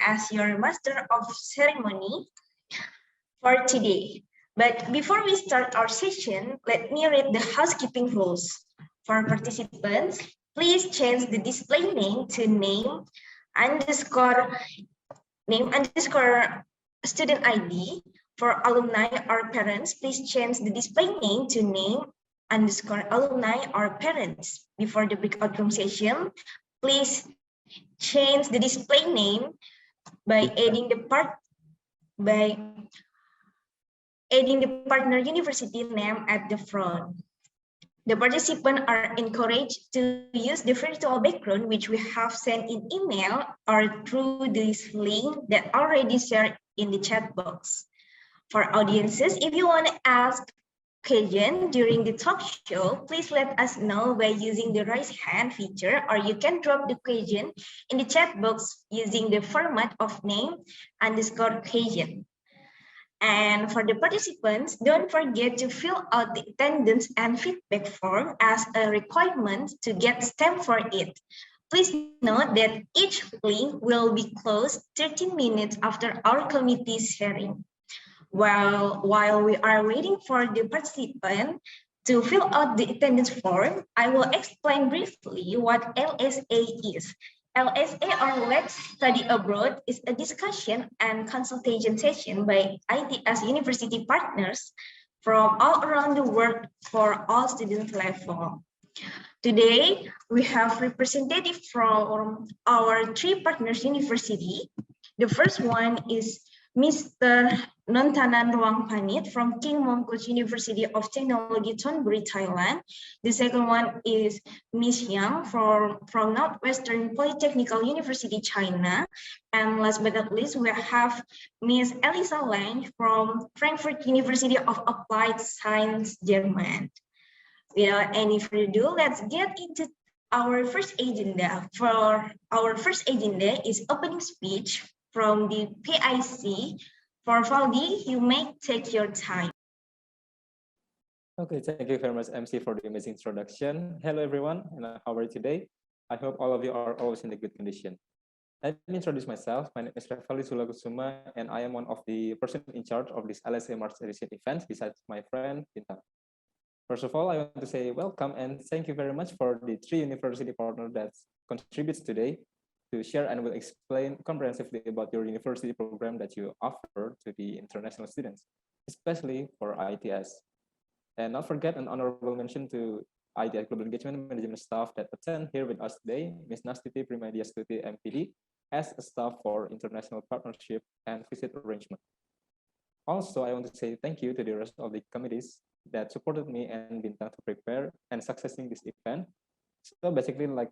as your master of ceremony for today. But before we start our session, let me read the housekeeping rules. For participants, please change the display name to name underscore student ID. For alumni or parents, please change the display name to name underscore alumni or parents. Before the breakout room session, please change the display name by adding the partner university name at the front. The participants are encouraged to use the virtual background which we have sent in email or through this link that already shared in the chat box. For audiences, if you want to ask question during the talk show, please let us know by using the raise hand feature, or you can drop the question in the chat box using the format of name underscore question. And for the participants, don't forget to fill out the attendance and feedback form as a requirement to get stamped for it. Please note that each link will be closed 13 minutes after our committee sharing. While we are waiting for the participant to fill out the attendance form, I will explain briefly what LSA is. LSA, or Let's Study Abroad, is a discussion and consultation session by ITS university partners from all around the world for all student levels. Today, we have representatives from our three partners university. The first one is Mr. Nontanan Ruangpanit from King Mongkut University of Technology, Thonburi, Thailand. The second one is Ms. Yang from Northwestern Polytechnical University, China. And last but not least, we have Ms. Elisa Lang from Frankfurt University of Applied Science, Germany. Without any further ado, let's get into our first agenda. For our first agenda is opening speech from the PIC. For Valdi, you may take your time. Okay, thank you very much, MC, for the amazing introduction. Hello, everyone, and how are you today? I hope all of you are always in a good condition. Let me introduce myself. My name is Valdi Sulakusuma, and I am one of the person in charge of this LSA March Edition event, besides my friend, Bintang. First of all, I want to say welcome and thank you very much for the three university partners that contributes today to share and will explain comprehensively about your university program that you offer to the international students, especially for ITS. And not forget an honorable mention to ITS Global Engagement Management staff that attend here with us today, Ms. Nastiti Primadiastuti MPD, as a staff for international partnership and visit arrangement. Also, I want to say thank you to the rest of the committees that supported me and Bintang to prepare and successing this event. So basically, like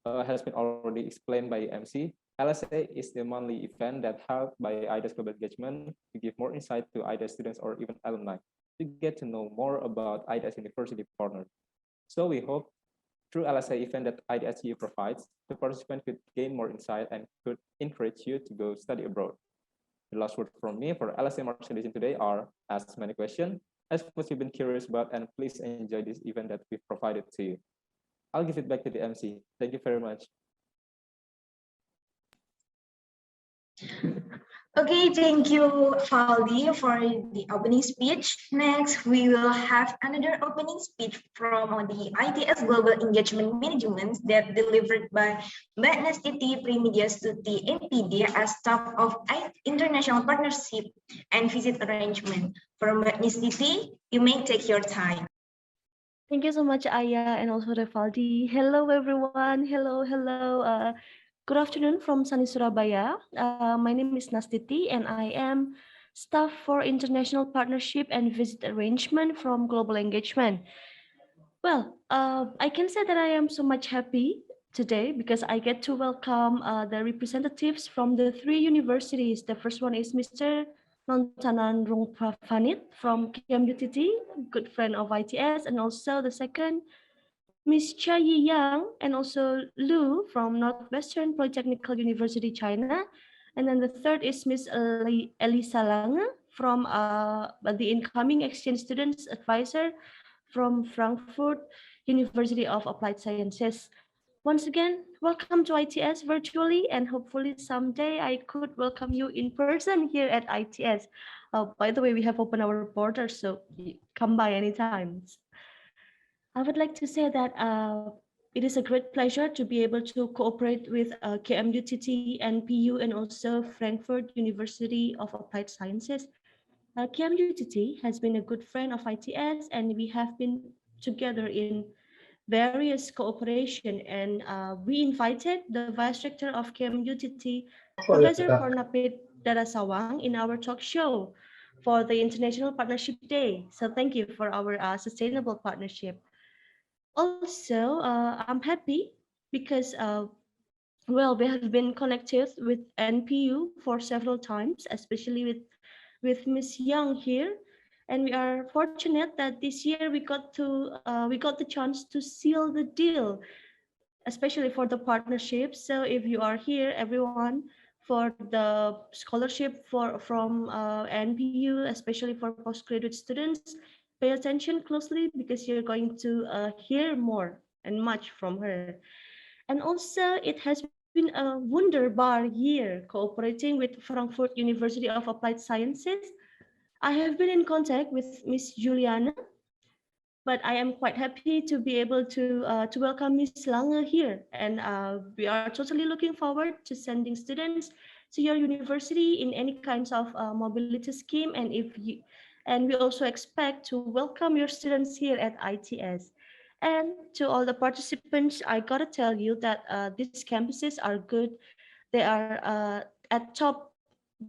has been already explained by MC, LSA is the monthly event that held by IDES Global Engagement to give more insight to IDES students or even alumni to get to know more about IDES University partners. So we hope through LSA event that IDSU provides, the participant could gain more insight and could encourage you to go study abroad. The last word from me for LSA March Edition today are ask many questions, ask what you've been curious about, and please enjoy this event that we've provided to you. I'll give it back to the MC. Thank you very much. Okay, thank you, Valdi, for the opening speech. Next, we will have another opening speech from the ITS Global Engagement Management that delivered by Mbak Nastiti Primadiastuti MPD as staff of International Partnership and Visit Arrangement. For Mbak Nastiti, you may take your time. Thank you so much, Aya, and also Revaldi. Hello, everyone. Hello. Good afternoon from sunny Surabaya. My name is Nastiti, and I am staff for International Partnership and Visit Arrangement from Global Engagement. Well, I can say that I am so much happy today because I get to welcome the representatives from the three universities. The first one is Mr. Nontanan Rungpafanit from KMUTT, good friend of ITS, and also the second, Ms. Chia Yi Yang, and also Lu from Northwestern Polytechnical University, China. And then the third is Ms. Elisa Lange from the incoming exchange students advisor from Frankfurt University of Applied Sciences. Once again, welcome to ITS virtually, and hopefully someday I could welcome you in person here at ITS. By the way, we have opened our borders, so come by anytime. I would like to say that it is a great pleasure to be able to cooperate with KMUTT, NPU, and also Frankfurt University of Applied Sciences. KMUTT has been a good friend of ITS, and we have been together in various cooperation, and we invited the Vice Rector of KMUTT, Professor Pornapit Darasawang, in our talk show for the International Partnership Day. So thank you for our sustainable partnership. Also, I'm happy because well, we have been connected with NPU for several times, especially with Miss Young here, and we are fortunate that this year we got the chance to seal the deal, especially for the partnership. So if you are here, everyone, for the scholarship from NPU, especially for postgraduate students, pay attention closely because you're going to hear more and much from her. And also, it has been a wunderbar year cooperating with Frankfurt University of Applied Sciences. I have been in contact with Miss Juliana, but I am quite happy to be able to welcome Miss Lange here, and we are totally looking forward to sending students to your university in any kinds of mobility scheme, and we also expect to welcome your students here at ITS. And to all the participants, I gotta tell you that these campuses are good. They are at top.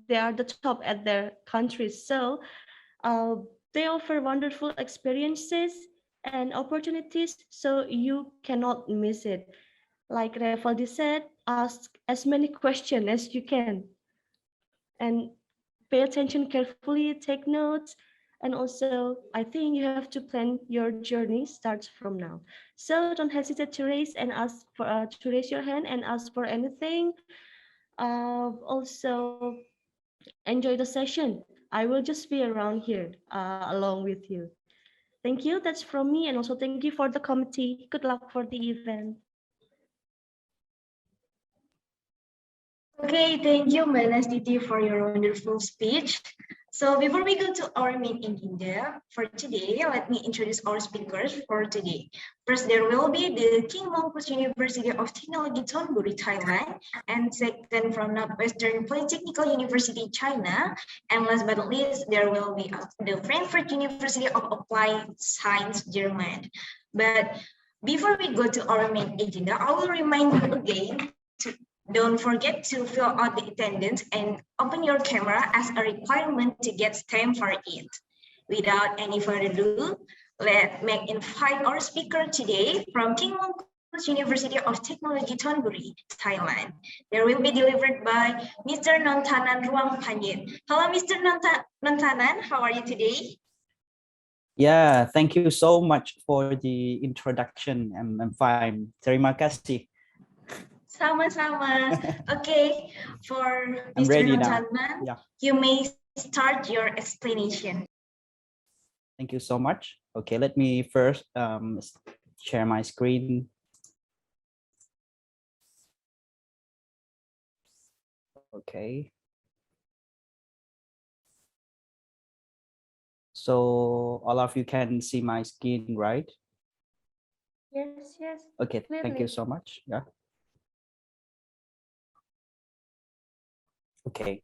They are the top at their countries. So uh, they offer wonderful experiences and opportunities, so you cannot miss it. Like Revaldi said, ask as many questions as you can and pay attention carefully, take notes, and also I think you have to plan your journey starts from now. So don't hesitate to raise your hand and ask for anything. Also enjoy the session. I will just be around here along with you. Thank you. That's from me. And also thank you for the committee. Good luck for the event. Okay, thank you, Mbak Titi, for your wonderful speech. So before we go to our main agenda for today, let me introduce our speakers for today. First, there will be the King Mongkut University of Technology, Thonburi, Thailand, and second from Northwestern Polytechnical University, China. And last but not least, there will be the Frankfurt University of Applied Science, Germany. But before we go to our main agenda, I will remind you again to don't forget to fill out the attendance and open your camera as a requirement to get stamp for it. Without any further ado, let me invite our speaker today from King Mongkut University of Technology, Thonburi, Thailand. They will be delivered by Mr. Nontanan Ruang Panjit. Hello, Mr. Nontanan, how are you today? Yeah, thank you so much for the introduction. I'm fine. Terima kasih. Sama-sama. Okay, for I'm Mr. ready now. Nontanan, Yeah. you may start your explanation. Thank you so much. Okay, let me first share my screen. Okay. So all of you can see my screen, right? Yes, yes. Okay, thank you Clearly. so much. Yeah. Okay.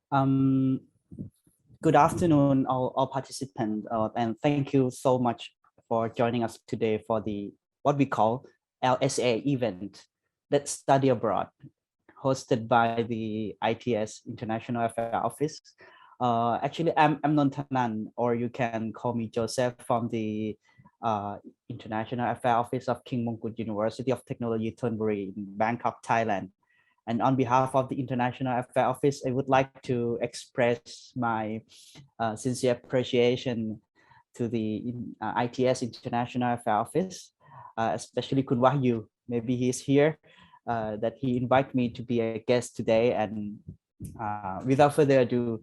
Good afternoon, all participants, and thank you so much for joining us today for the what we call LSA event, Let's Study Abroad, hosted by the ITS International Affairs Office. Actually, I'm Nontanan, or you can call me Joseph from the International Affairs Office of King Mongkut University of Technology, Thonburi, in Bangkok, Thailand. And on behalf of the International Affairs Office, I would like to express my sincere appreciation to the ITS International Affairs Office, especially Kun Wahyu. Maybe he's here, that he invited me to be a guest today. And without further ado,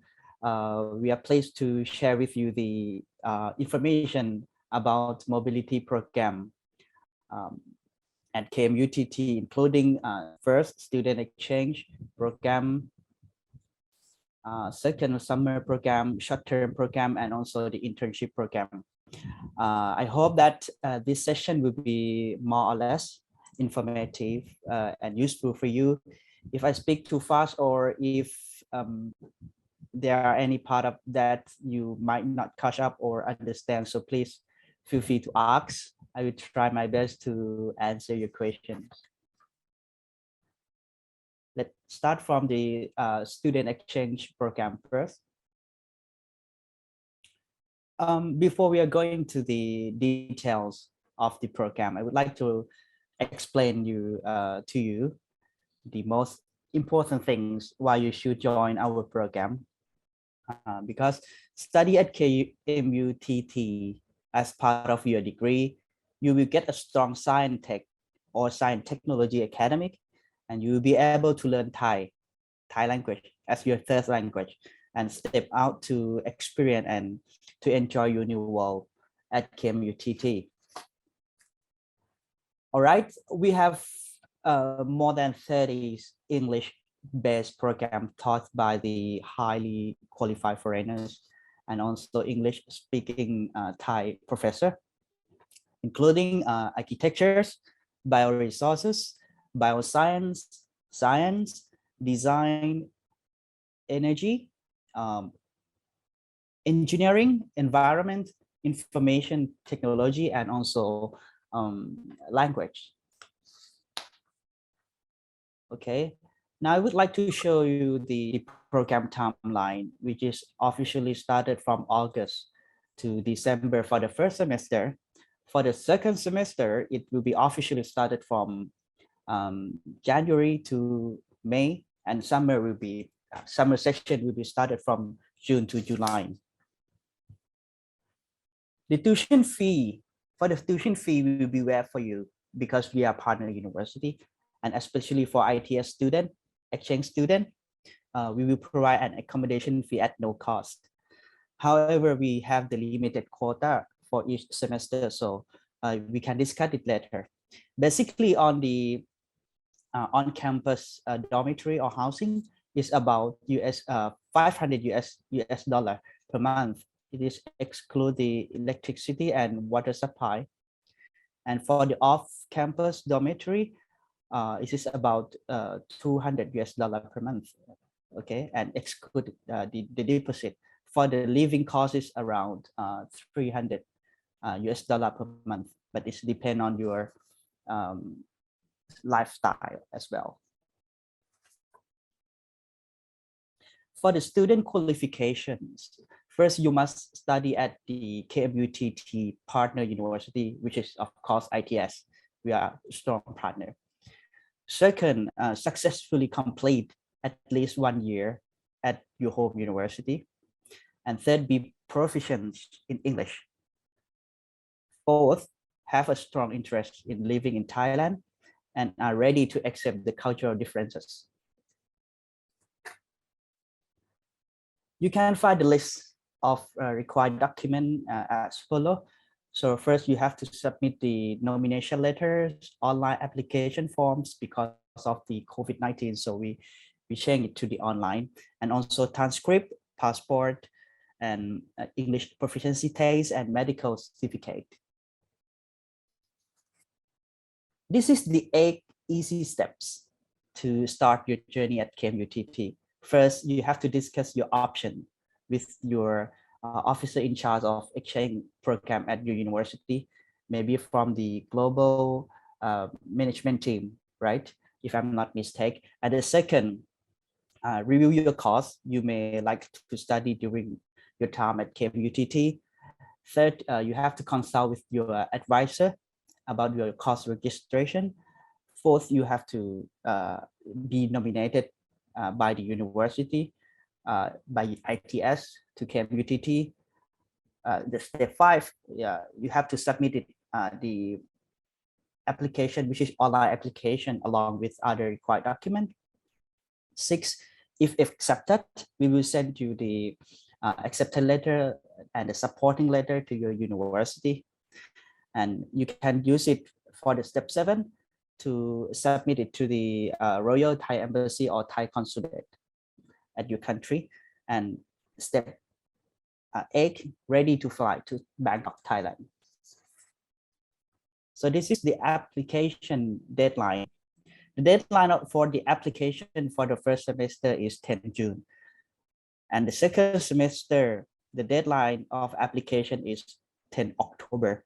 we are pleased to share with you the information about mobility program. at KMUTT, including first student exchange program, second summer program, short-term program, and also the internship program. I hope that this session will be more or less informative and useful for you. If I speak too fast, or if there are any part of that you might not catch up or understand, so please feel free to ask. I will try my best to answer your questions. Let's start from the student exchange program first. Before we are going to the details of the program, I would like to explain to you the most important things why you should join our program. Because study at KMUTT as part of your degree, you will get a strong science tech or science technology academic, and you will be able to learn Thai language as your third language, and step out to experience and to enjoy your new world at KMUTT. All right, we have more than 30 English-based programs taught by the highly qualified foreigners and also English-speaking Thai professor, including architectures, bioresources, bioscience, science, design, energy, engineering, environment, information technology, and also language. Okay, now I would like to show you the program timeline, which is officially started from August to December for the first semester. For the second semester, it will be officially started from January to May, and summer session will be started from June to July. The tuition fee, for the tuition fee will be waived for you because we are partner university, and especially for ITS student, exchange student, we will provide an accommodation fee at no cost. However, we have the limited quota for each semester, so we can discuss it later. Basically, on the on-campus dormitory or housing is about $500 US per month. It is exclude the electricity and water supply. And for the off-campus dormitory, it is about $200 US per month. Okay, and exclude the deposit. For the living cost is around $300 US per month, but it's depend on your lifestyle as well. For the student qualifications, first you must study at the KMUTT partner university, which is of course ITS. We are a strong partner. Second, successfully complete at least 1 year at your home university. And third, be proficient in English. Fourth, have a strong interest in living in Thailand and are ready to accept the cultural differences. You can find the list of required documents as follow. So first, you have to submit the nomination letters, online application forms because of the COVID-19. So we change it to the online, and also transcript, passport, and English proficiency test and medical certificate. This is the 8 easy steps to start your journey at KMUTT. First, you have to discuss your option with your officer in charge of exchange program at your university, maybe from the global management team, right? If I'm not mistaken. And the second, review your course you may like to study during your time at KMUTT. Third, you have to consult with your advisor about your course registration. Fourth, you have to be nominated by the university, by ITS to KMUTT. The step 5, you have to submit it, the application, which is online application, along with other required document. 6, if accepted, we will send you the acceptance letter and the supporting letter to your university, and you can use it for the step 7. to submit it to the Royal Thai Embassy or Thai Consulate at your country. And step 8, ready to fly to Bangkok, Thailand. So this is the application deadline. The deadline for the application for the first semester is 10 June. And the second semester, the deadline of application is 10 October.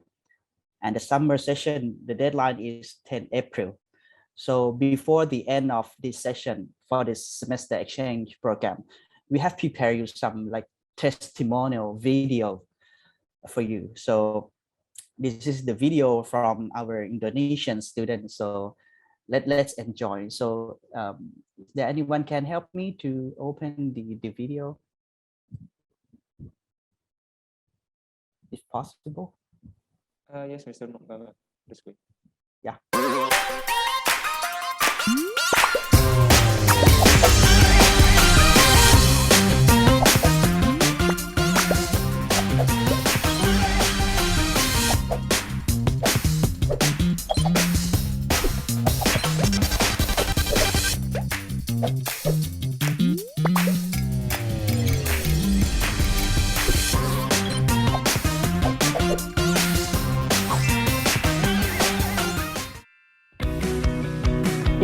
And the summer session, the deadline is 10 April. So before the end of this session for this semester exchange program, we have prepared you some like testimonial video for you. So this is the video from our Indonesian students. So let's enjoy. So is there anyone can help me to open the video? If possible. Yes, Mr. This way. Yeah.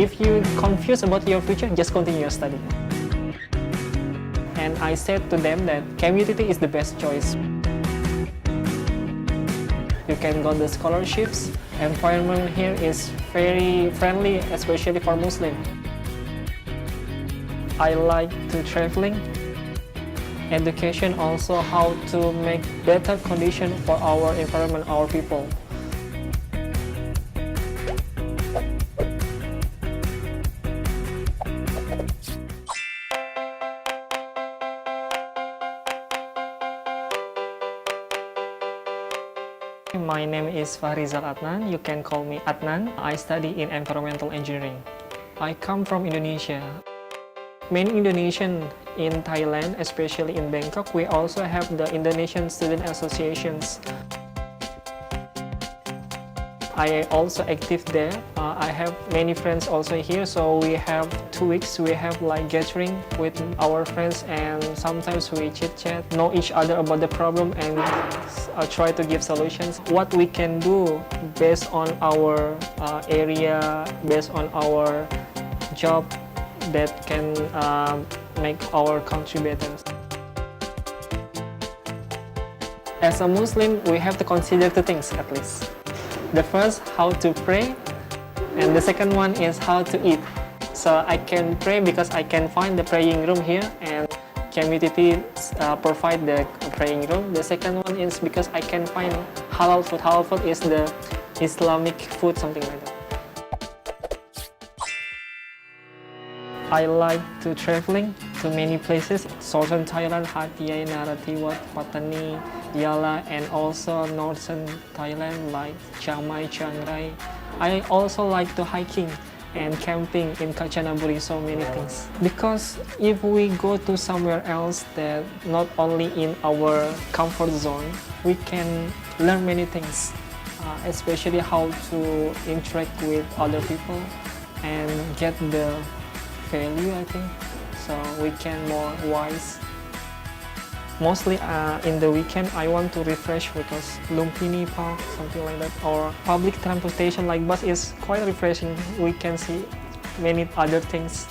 If you're confused about your future, just continue your study. And I said to them that KMUTT is the best choice. You can get the scholarships. Environment here is very friendly, especially for Muslim. I like to traveling. Education also how to make better condition for our environment, our people. My name is Fahrizal Adnan. You can call me Adnan. I study in environmental engineering. I come from Indonesia. Many Indonesians in Thailand, especially in Bangkok, we also have the Indonesian Student Associations. I also active there. I have many friends also here, so we have 2 weeks. We have like gathering with our friends, and sometimes we chit chat, know each other about the problem, and try to give solutions. What we can do based on our area, based on our job, that can make our country better. As a Muslim, we have to consider 2 things at least. The first, how to pray, and the second one is how to eat. So I can pray because I can find the praying room here, and KMUTT provide the praying room. The second one is because I can find halal food. Halal food is the Islamic food, something like that. I like to traveling to many places. Southern Thailand, Hatyai, Narathiwat, Pattani, Yala, and also Northern Thailand like Chiang Mai, Chiang Rai. I also like to hiking and camping in Kanchanaburi, so many things. Because if we go to somewhere else that not only in our comfort zone, we can learn many things, especially how to interact with other people and get the value, I think, so we can more wise. Mostly in the weekend, I want to refresh because Lumpini Park, something like that, or public transportation like bus is quite refreshing. We can see many other things.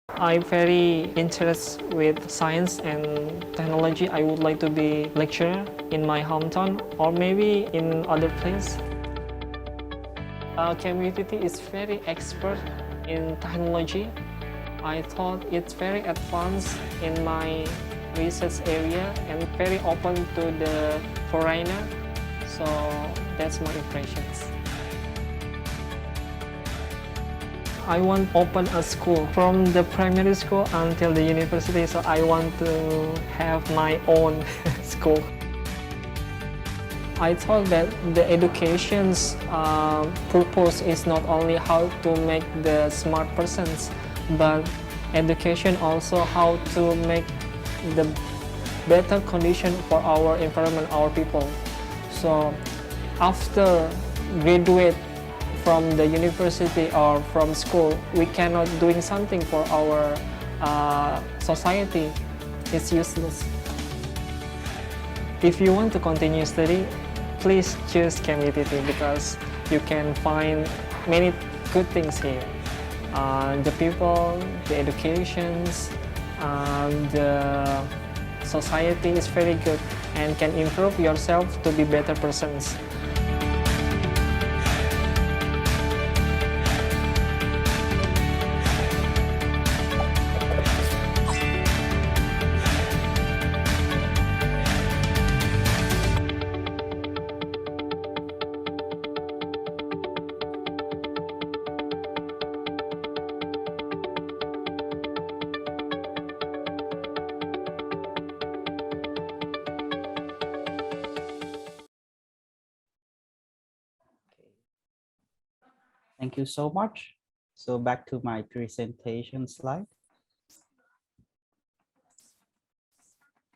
I'm very interested with science and technology. I would like to be lecturer in my hometown or maybe in other place. KMUTT is very expert in technology. I thought it's very advanced in my research area and very open to the foreigner. So that's my impressions. I want to open a school from the primary school until the university. So I want to have my own school. I thought that the education's purpose is not only how to make the smart persons, but education also how to make the better condition for our environment, our people. also after graduate from the university or from school, we cannot doing something for our society. It's useless. If you want to continue study, please choose KMUTT because you can find many good things here. The people, the educations, the society is very good and can improve yourself to be better persons. Thank you so much. So back to my presentation slide.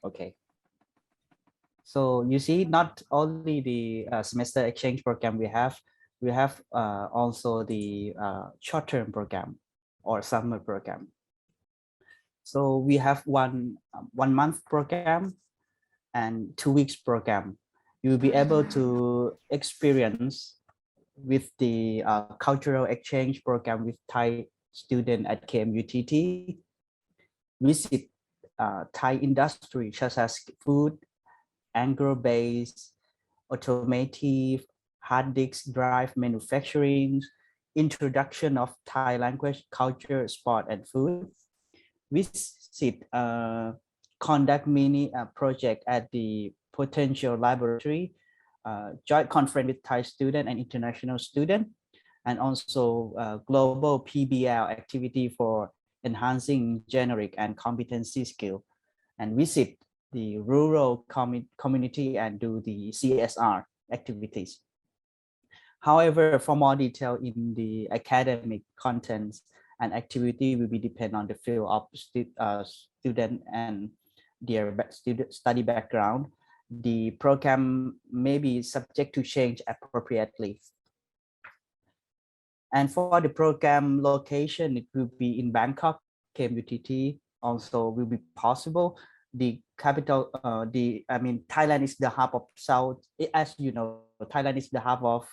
Okay. So you see, not only the semester exchange program we have also the short-term program or summer program. So we have one month program and 2 weeks program. You will be able to experience with the cultural exchange program with Thai student at KMUTT, visit Thai industry such as food, agro-based, automotive, hard disk drive manufacturing, introduction of Thai language, culture, sport, and food. Visit conduct mini project at the potential laboratory, joint conference with Thai student and international student, and also global PBL activity for enhancing generic and competency skill, and visit the rural community and do the CSR activities. However, for more detail in the academic contents and activity will be depend on the field of student and their study background. The program may be subject to change appropriately. And for the program location, it will be in Bangkok. KMUTT also will be possible. The capital, Thailand is the hub of South. As you know, Thailand is the hub of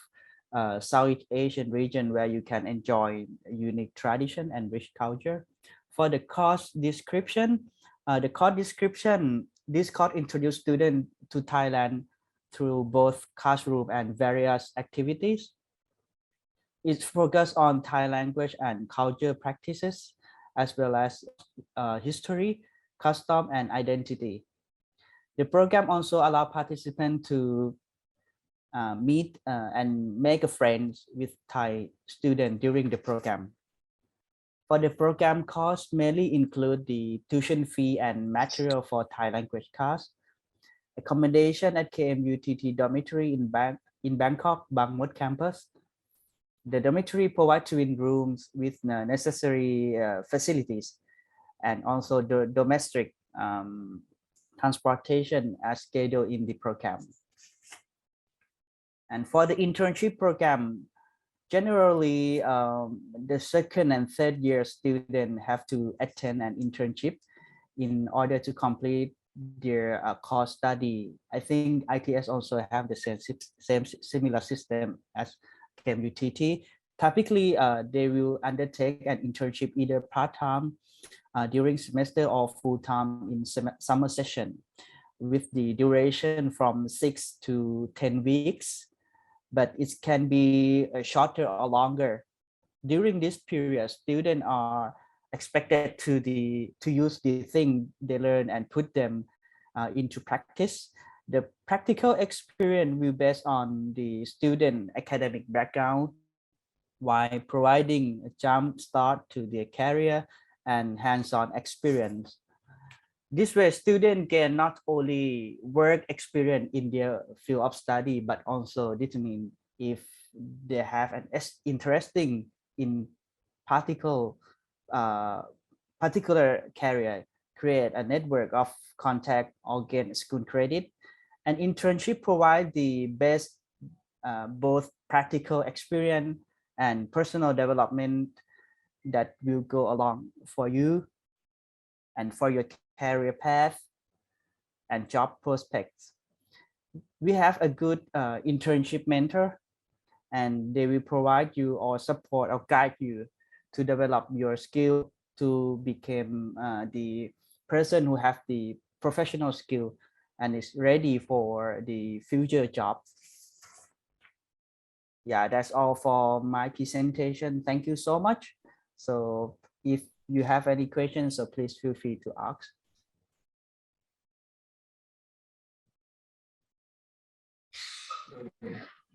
Southeast Asian region where you can enjoy unique tradition and rich culture. For the course description, this course introduces students to Thailand through both classroom and various activities. It's focused on Thai language and culture practices, as well as history, custom, and identity. The program also allows participants to meet and make a friends with Thai students during the program. For the program costs mainly include the tuition fee and material for Thai language class, accommodation at KMUTT dormitory in Bangkok, Mongkut campus. The dormitory provides twin rooms with necessary facilities, and also the domestic transportation as scheduled in the program. And for the internship program, generally the second and third year students have to attend an internship in order to complete their course study. I think ITS also have the same similar system as KMUTT. Typically, they will undertake an internship either part-time during semester or full-time in summer session, with the duration from 6 to 10 weeks, but it can be shorter or longer. During this period, students are expected to use the thing they learn and put them into practice. The practical experience will based on the student academic background, while providing a jump start to their career and hands-on experience. This way, students can not only work experience in their field of study, but also determine if they have an interesting in particular career, create a network of contact or gain school credit, An internship provides the best both practical experience and personal development that will go along for you and for your career path and job prospects. We have a good internship mentor, and they will provide you or support or guide you to develop your skill to become the person who have the professional skill and is ready for the future job. Yeah, that's all for my presentation. Thank you so much. So if you have any questions, so please feel free to ask.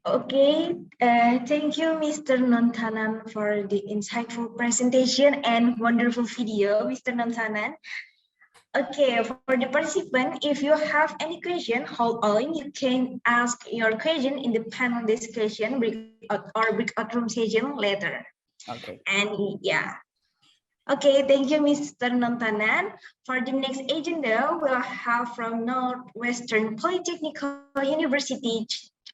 Okay, thank you, Mr. Nontanan, for the insightful presentation and wonderful video, Mr. Nontanan. Okay, for the participant, if you have any question, hold on, you can ask your question in the panel discussion or breakout room session later. Okay. And yeah. Okay, thank you, Mr. Nontanan. For the next agenda, we'll have from Northwestern Polytechnical University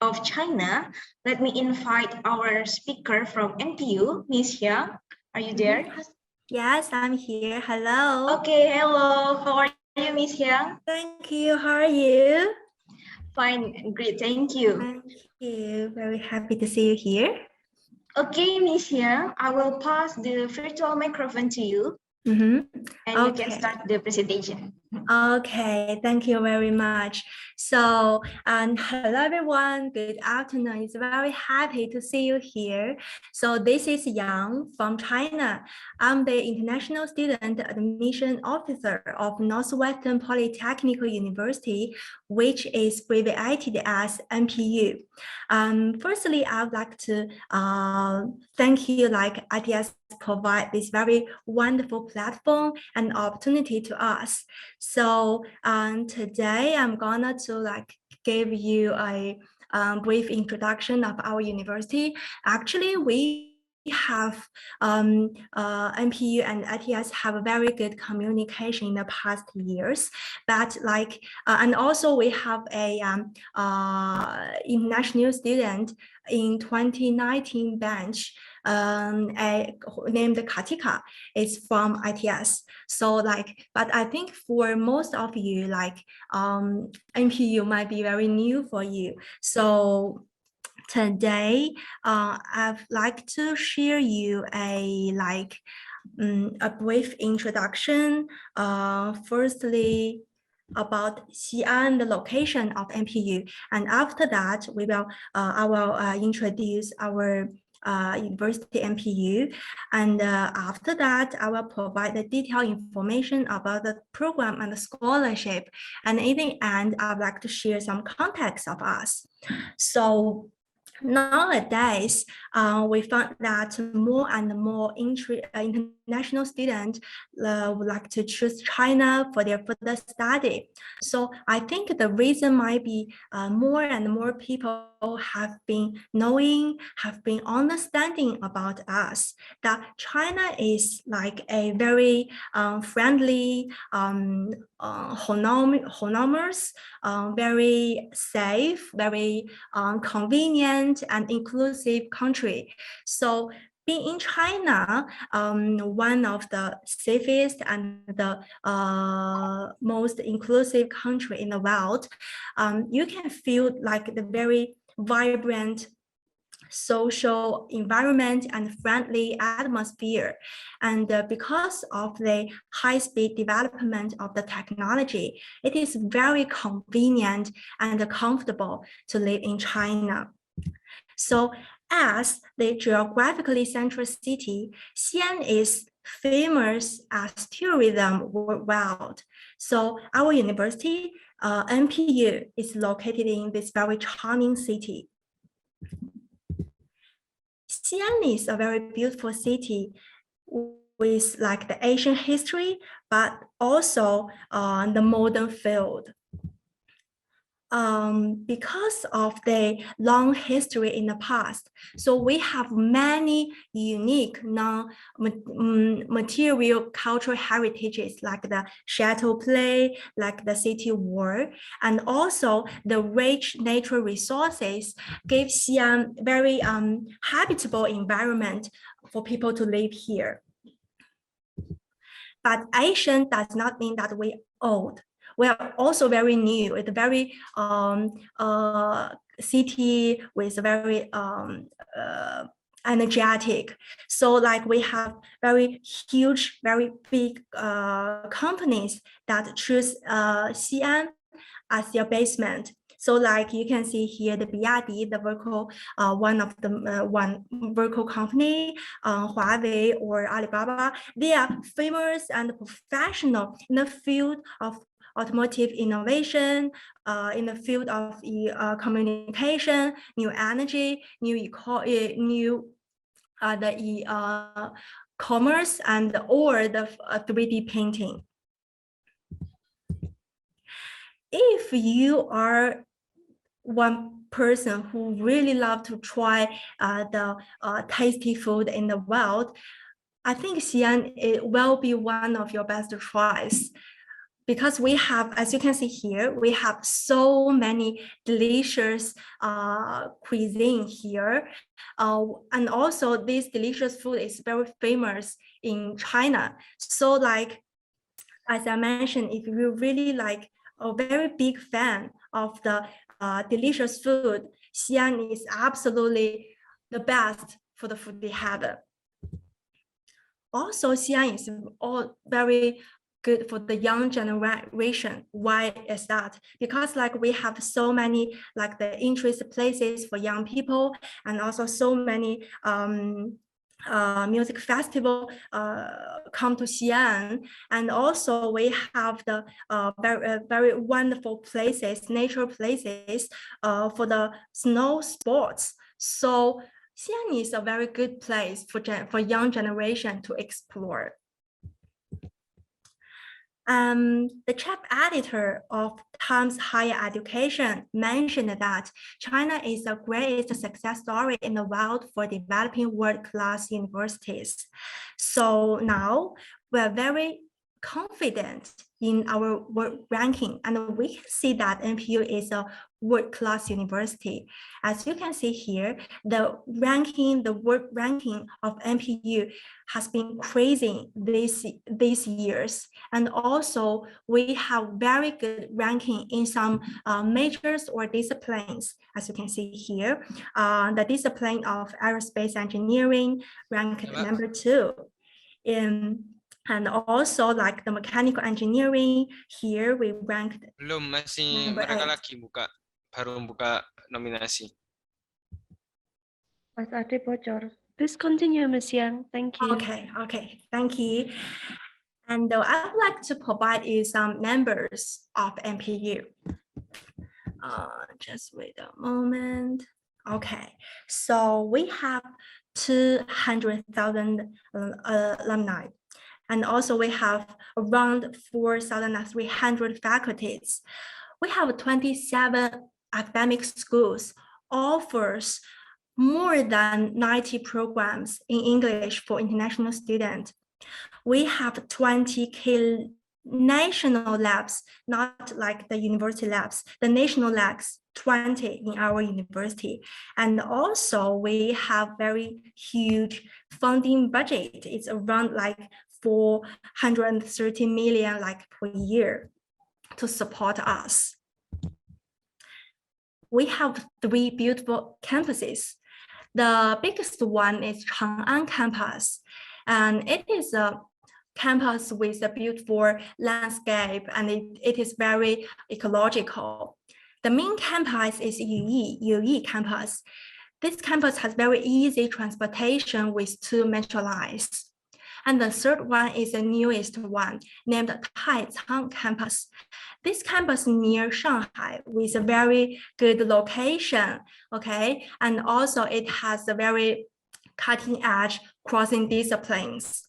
of China. Let me invite our speaker from NPU, Ms. Xiang. Are you there? Yes, I'm here. Hello. Okay, hello. How are you, Ms. Xiang? Thank you. How are you? Fine, great, thank you. Thank you. Very happy to see you here. Okay, Ms. Xiang, I will pass the virtual microphone to you. Mm-hmm. And you can start the presentation. Okay, thank you very much. So, hello everyone, good afternoon. It's very happy to see you here. So this is Yang from China. I'm the International Student Admission Officer of Northwestern Polytechnical University, which is abbreviated as NPU. Firstly, I would like to thank you, like ITS provide this very wonderful platform and opportunity to us. So today I'm gonna give you a brief introduction of our university. Actually, we have NPU and ITS have a very good communication in the past years, but and also we have a international student in 2019 batch named Katika. Is from ITS. So but I think for most of you, NPU might be very new for you. So today, I'd like to share you a brief introduction. Firstly, about Xi'an, the location of NPU, and after that, I will introduce our university NPU, and after that I will provide the detailed information about the program and the scholarship, and in the end I would like to share some context of us. So nowadays, we found that more and more international students would like to choose China for their further study. So I think the reason might be more and more people have been knowing, have been understanding about us, that China is like a very friendly, autonomous, very safe, very convenient and inclusive country. So being in China, one of the safest and the most inclusive country in the world, you can feel like the very vibrant social environment and friendly atmosphere. And because of the high-speed development of the technology, it is very convenient and comfortable to live in China. So as the geographically central city, Xi'an is famous as tourism worldwide. So our university, NPU, is located in this very charming city. Xi'an is a very beautiful city with the ancient history, but also the modern field. because of the long history in the past, so we have many unique non-material cultural heritages like the chateau play, like the city wall, and also the rich natural resources give Xi'an very habitable environment for people to live here. But Asian does not mean that we old. We are also very new. It's a very city with very energetic. So like we have very huge, very big companies that choose Xi'an as their basement. So like you can see here, the Biyadi, the vehicle, one of the one vehicle company, Huawei or Alibaba, they are famous and professional in the field of automotive innovation, in the field of communication, new energy, commerce, and or the 3D painting. If you are one person who really love to try the tasty food in the world, I think Xi'an will be one of your best choice. Because we have, as you can see here, we have so many delicious cuisine here. And also this delicious food is very famous in China. So like, as I mentioned, if you really like a very big fan of the delicious food, Xi'an is absolutely the best for the food they have. Also, Xi'an is all very good for the young generation. Why is that? Because like we have so many like the interest places for young people, and also so many music festival come to Xi'an, and also we have the very wonderful places, nature places for the snow sports. So Xi'an is a very good place for young generation to explore. The chief editor of Times Higher Education mentioned that China is the greatest success story in the world for developing world-class universities. So now we're very confident in our world ranking, and we can see that NPU is a world-class university. As you can see here, the world ranking of NPU has been increasing these years. And also we have very good ranking in some majors or disciplines. As you can see here, the discipline of aerospace engineering ranked number 2. And also like the mechanical engineering, here we ranked belum, masih mereka lagi baru buka nominasi. Mas Ade bocor. Please continue, Ms. Yang. Thank you. Okay, thank you. And I would like to provide you some numbers of NPU. Just wait a moment. Okay, so we have 200,000 alumni. And also we have around 4,300 faculties. We have 27 academic schools, offers more than 90 programs in English for international students. We have 20 national labs, not like the university labs, the national labs, 20 in our university. And also we have very huge funding budget. It's around like 430 million like per year to support us. We have 3 beautiful campuses. The biggest one is Chang'an campus, and it is a campus with a beautiful landscape, and it is very ecological. The main campus is Yuyi campus. This campus has very easy transportation with 2 metro lines. And the third one is the newest one, named Taicang campus. This campus near Shanghai with a very good location, okay? And also it has a very cutting edge crossing disciplines.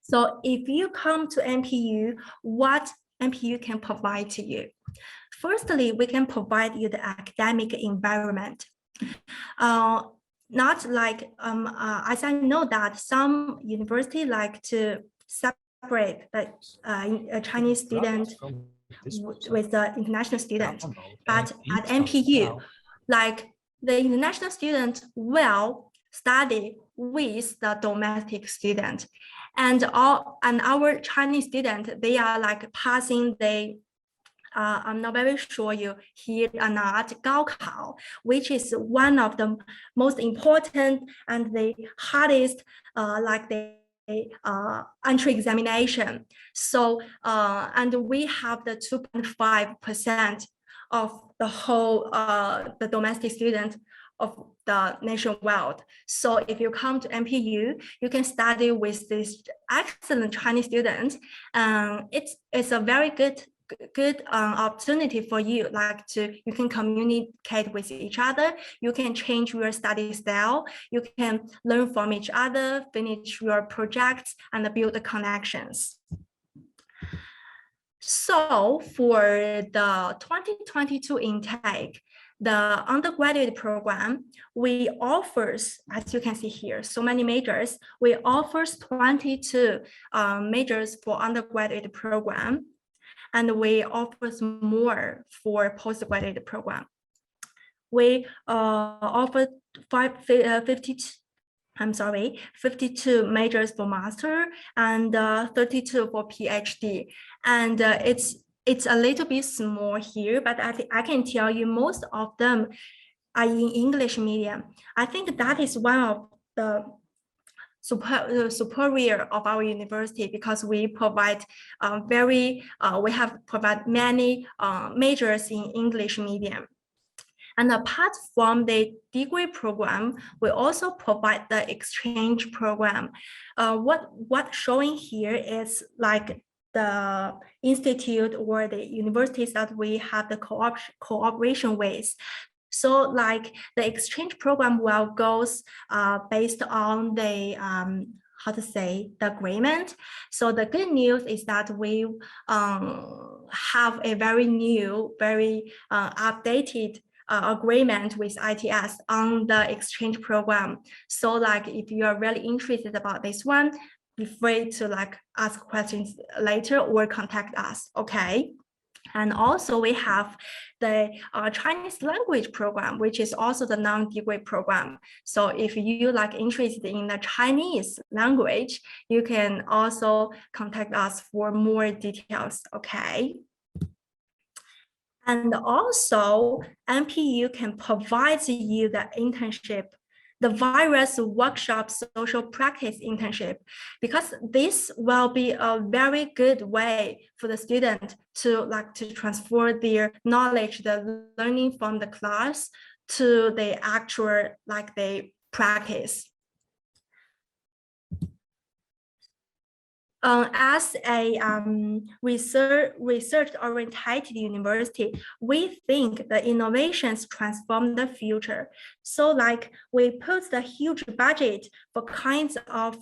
So if you come to NPU, what NPU can provide to you? Firstly, we can provide you the academic environment. Not like, as I know that some university like to separate the a Chinese student with the international student, but at NPU, like the international student will study with the domestic student, and our Chinese student, they are like passing the I'm not very sure you hear or not, 高考, which is one of the most important and the hardest like the entry examination. So and we have the 2.5% of the whole the domestic student of the nation world. So if you come to NPU, you can study with this excellent Chinese students. It's a very good opportunity for you, like you can communicate with each other, you can change your study style, you can learn from each other, finish your projects, and build the connections. So for the 2022 intake, the undergraduate program, we offers, as you can see here, so many majors. We offers 22 majors for undergraduate program, and we offers more for postgraduate program. We offer 52 majors for master and 32 for PhD. And it's a little bit small here, but I can tell you most of them are in English medium. I think that is one of the superior of our university, because we provide we have provide many majors in English medium. And apart from the degree program, we also provide the exchange program. What showing here is like the institute or the universities that we have the cooperation with. So like the exchange program will goes based on the the agreement. So the good news is that we have a very new, very updated agreement with ITS on the exchange program. So like if you are really interested about this one, be free to like ask questions later or contact us, okay? And also we have the Chinese language program, which is also the non-degree program. So if you like interested in the Chinese language, you can also contact us for more details, okay? And also NPU can provide you the internship, the various workshop social practice internship, because this will be a very good way for the student to transfer their knowledge, the learning from the class to the actual the practice. As a research-oriented university, we think the innovations transform the future. So like we put the huge budget for kinds of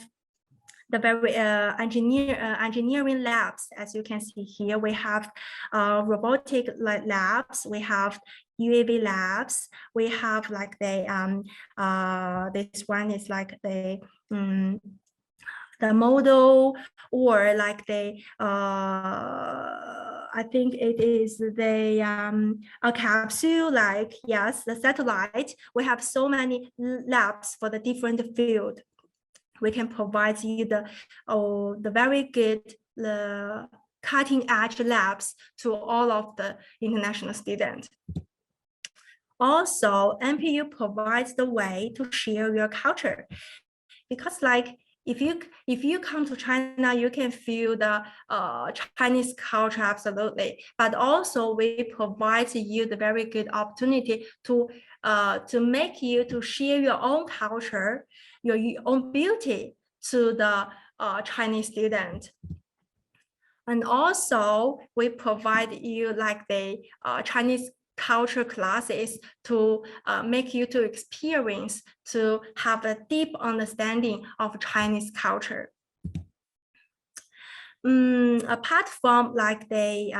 the very engineering labs. As you can see here, we have robotic labs, we have UAV labs, we have like the this one is like the model, or like the I think it is the a capsule, like yes, the satellite. We have so many labs for the different field. We can provide you the very good cutting edge labs to all of the international students. Also, NPU provides the way to share your culture, because like if you come to China, you can feel the Chinese culture absolutely, but also we provide you the very good opportunity to make you to share your own culture, your own beauty to the Chinese student. And also we provide you like the Chinese culture classes to make you to experience, to have a deep understanding of Chinese culture. apart from like the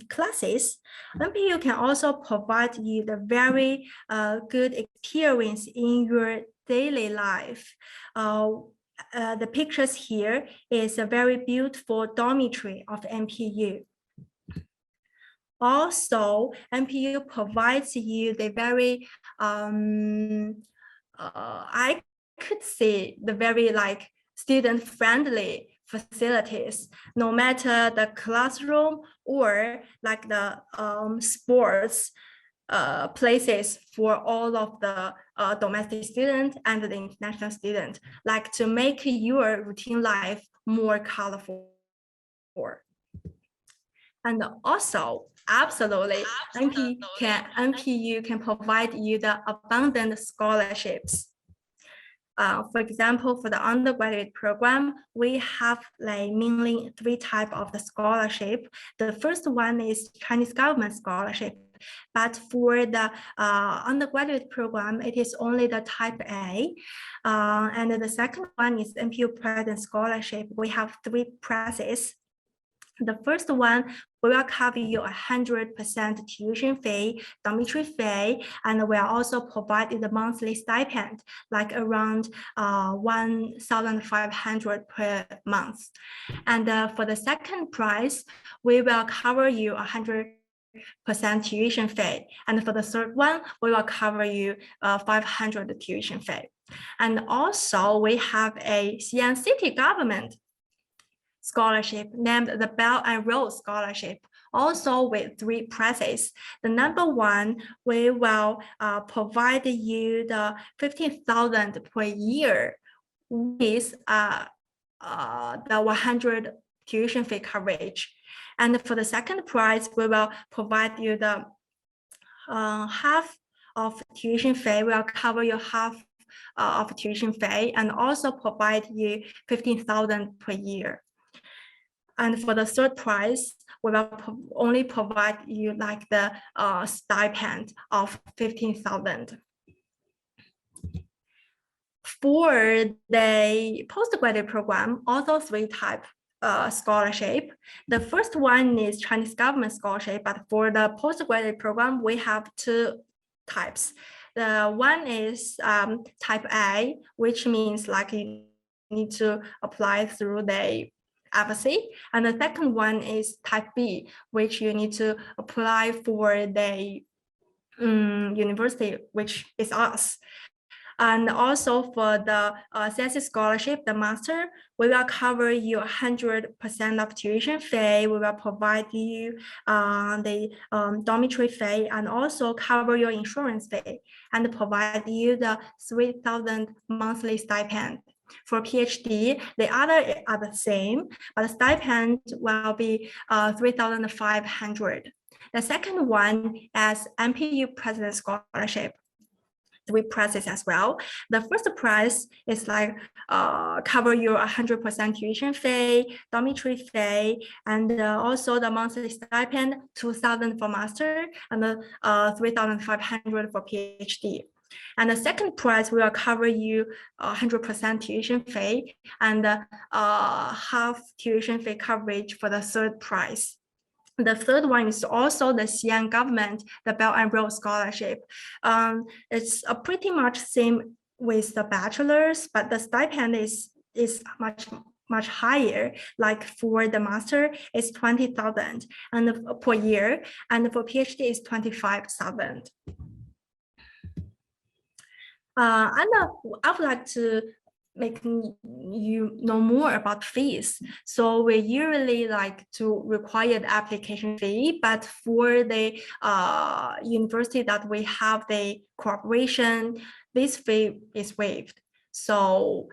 classes, NPU can also provide you the very good experience in your daily life. The pictures here is a very beautiful dormitory of NPU. Also, NPU provides you the very, I could say the very like student-friendly facilities, no matter the classroom or like the sports places for all of the domestic students and the international students, like to make your routine life more colorful. And also, absolutely, NPU can provide you the abundant scholarships. For example, for the undergraduate program, we have like mainly 3 types of the scholarship. The first one is Chinese government scholarship, but for the undergraduate program, it is only the type A. And the second one is NPU President Scholarship. We have 3 prices. The first one, we will cover you 100% tuition fee, dormitory fee, and we are also providing the monthly stipend, like around 1,500 per month. And for the second price, we will cover you 100% tuition fee. And for the third one, we will cover you 500 tuition fee. And also we have a Xi'an City government scholarship named the Bell and Road Scholarship, also with 3 prices. The number one, we will provide you the 15,000 per year with the 100 tuition fee coverage. And for the second prize, we will provide you the half of tuition fee. We'll cover your half of tuition fee and also provide you 15,000 per year. And for the third prize, we will only provide you like the stipend of 15,000. For the postgraduate program, also 3 types scholarship. The first one is Chinese government scholarship, but for the postgraduate program, we have 2 types. The one is type A, which means like you need to apply through the embassy, and the second one is type B, which you need to apply for the university, which is us. And also for the CSC scholarship, the master, we will cover you 100% of tuition fee. We will provide you the dormitory fee and also cover your insurance fee and provide you the 3,000 monthly stipend. For PhD, the other are the same, but the stipend will be 3,500. The second one is NPU President Scholarship. 3 prizes as well. The first prize is like cover your 100% tuition fee, dormitory fee, and also the monthly stipend 2,000 for master and 3,500 for PhD. And the second prize will cover you 100% tuition fee and half tuition fee coverage for the third prize. The third one is also the Xi'an government, the Bell and Road Scholarship. It's pretty much same with the bachelor's, but the stipend is much higher. Like for the master, it's 20,000 and per year, and for PhD is 25,000. And I would like to make you know more about fees. So we usually like to require the application fee, but for the university that we have the cooperation, this fee is waived. So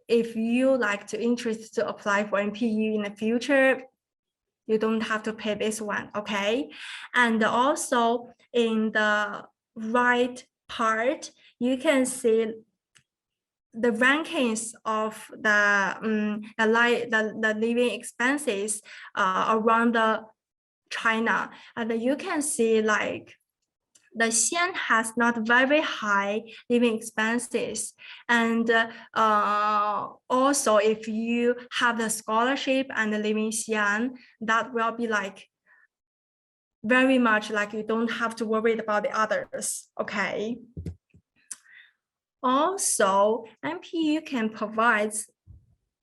if you like to interest to apply for NPU in the future, you don't have to pay this one, okay? And also in the right part, you can see the rankings of the living expenses around China, and you can see like the Xi'an has not very high living expenses, and all also, if you have the scholarship and live in Xi'an, that will be like very much like you don't have to worry about the others, okay? Also, NPU can provide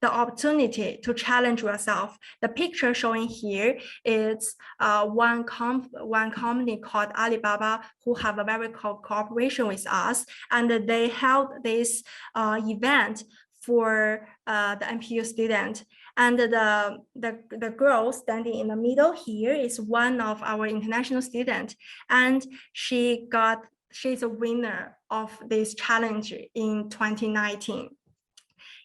the opportunity to challenge yourself. The picture showing here is one company called Alibaba who have a very cooperation with us, and they held this event for the NPU student. And the girl standing in the middle here is one of our international students, and she's a winner of this challenge in 2019.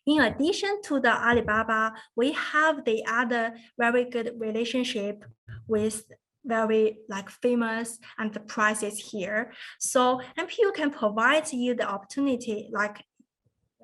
In addition to the Alibaba, we have the other very good relationship with very like famous enterprises here. So NPU can provide you the opportunity, like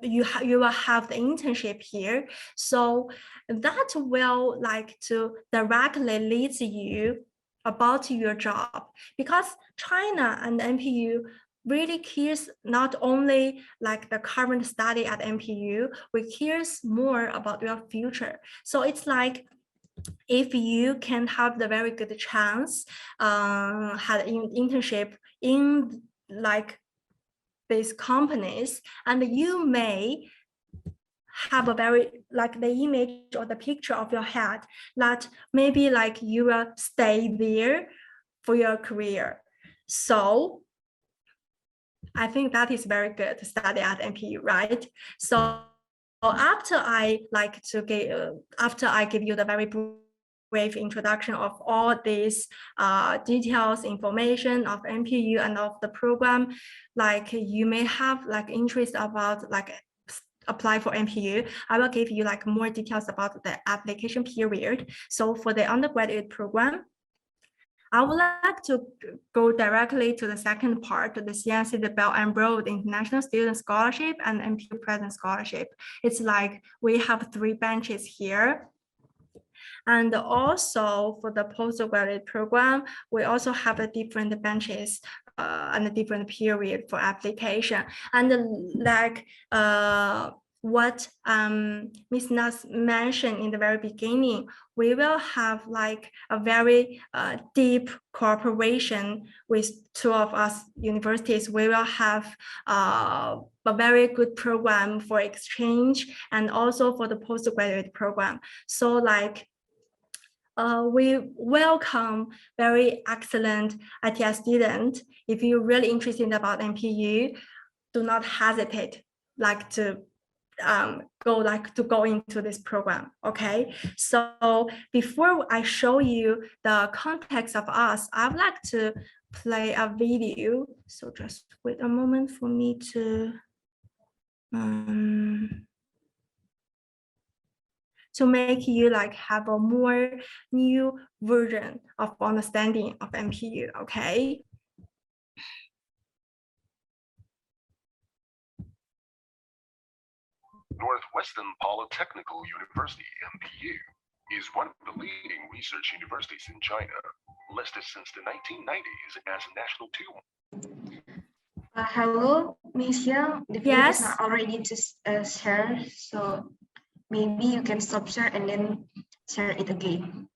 you will have the internship here. So that will like to directly lead you about your job, because China and NPU really cares not only like the current study at NPU, we cares more about your future. So it's like if you can have the very good chance, had an internship in like these companies, and you may have a very like the image or the picture of your head that maybe like you will stay there for your career. So I think that is very good to study at NPU, right? So after I give you the very brief introduction of all these details, information of NPU and of the program, like you may have like interest about like apply for NPU, I will give you like more details about the application period. So for the undergraduate program, I would like to go directly to the second part, the CNC, the Belt and Road International Student Scholarship and NPU President Scholarship. It's like we have 3 benches here. And also for the postgraduate program, we also have the different benches and a different period for application. And like what Ms. Nas mentioned in the very beginning, we will have like a very deep cooperation with 2 of us universities. We will have a very good program for exchange and also for the postgraduate program. So like we welcome very excellent ITS student. If you're really interested about NPU, do not hesitate like to go into this program. Okay, so before I show you the context of us, I would like to play a video. So just wait a moment for me to make you like have a more new version of understanding of NPU. Okay. Northwestern Polytechnical University, NPU, is one of the leading research universities in China, listed since the 1990s as a national tool. Hello, Miss Young. The video is not already to share, so maybe you can stop share and then share it again.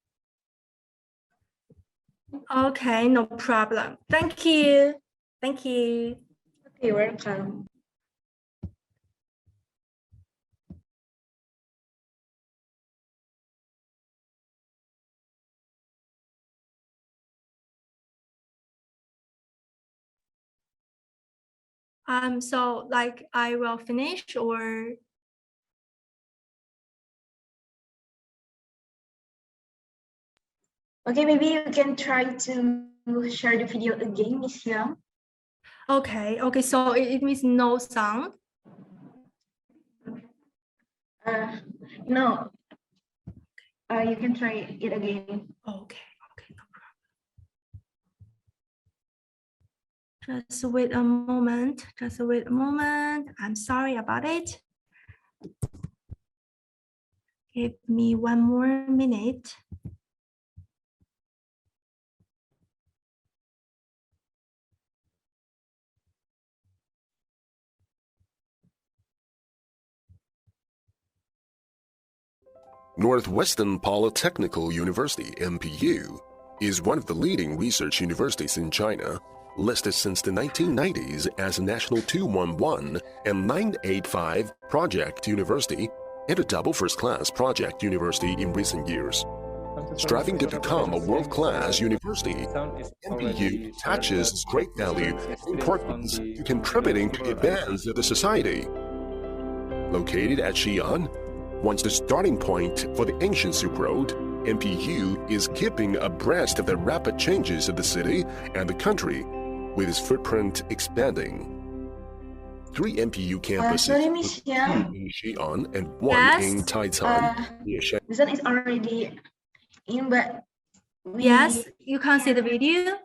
Okay, no problem. Thank you. Thank you. Okay, welcome. So like I will finish or okay, maybe you can try to share the video again, Miss Young. okay, so it means no sound. No. You can try it again. Okay, no problem. Just wait a moment. I'm sorry about it. Give me 1 more minute. Northwestern Polytechnical University, NPU, is one of the leading research universities in China, listed since the 1990s as a National 211 and 985 Project University and a double first-class Project University in recent years. Striving to become a world-class university, NPU attaches great value and importance to contributing to the advance of the society. Located at Xi'an, once the starting point for the ancient Silk Road, NPU is keeping abreast of the rapid changes of the city and the country, with its footprint expanding. 3 NPU campuses, sorry, Miss Yang. in Xi'an and 1 Yes. in Taicang, near Shanghai. This one is already in, but Yes, you can see the video.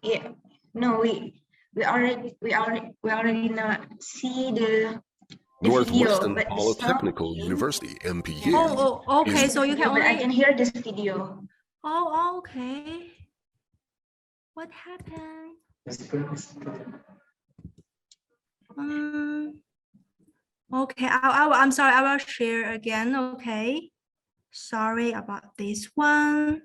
Yeah, no, we already not see the video, Northwestern but the Polytechnical sound- University, NPU. Oh, okay. is- So you can but I only. can hear this video. Oh, okay. What happened? Okay. I'm sorry. I will share again. Okay. Sorry about this one.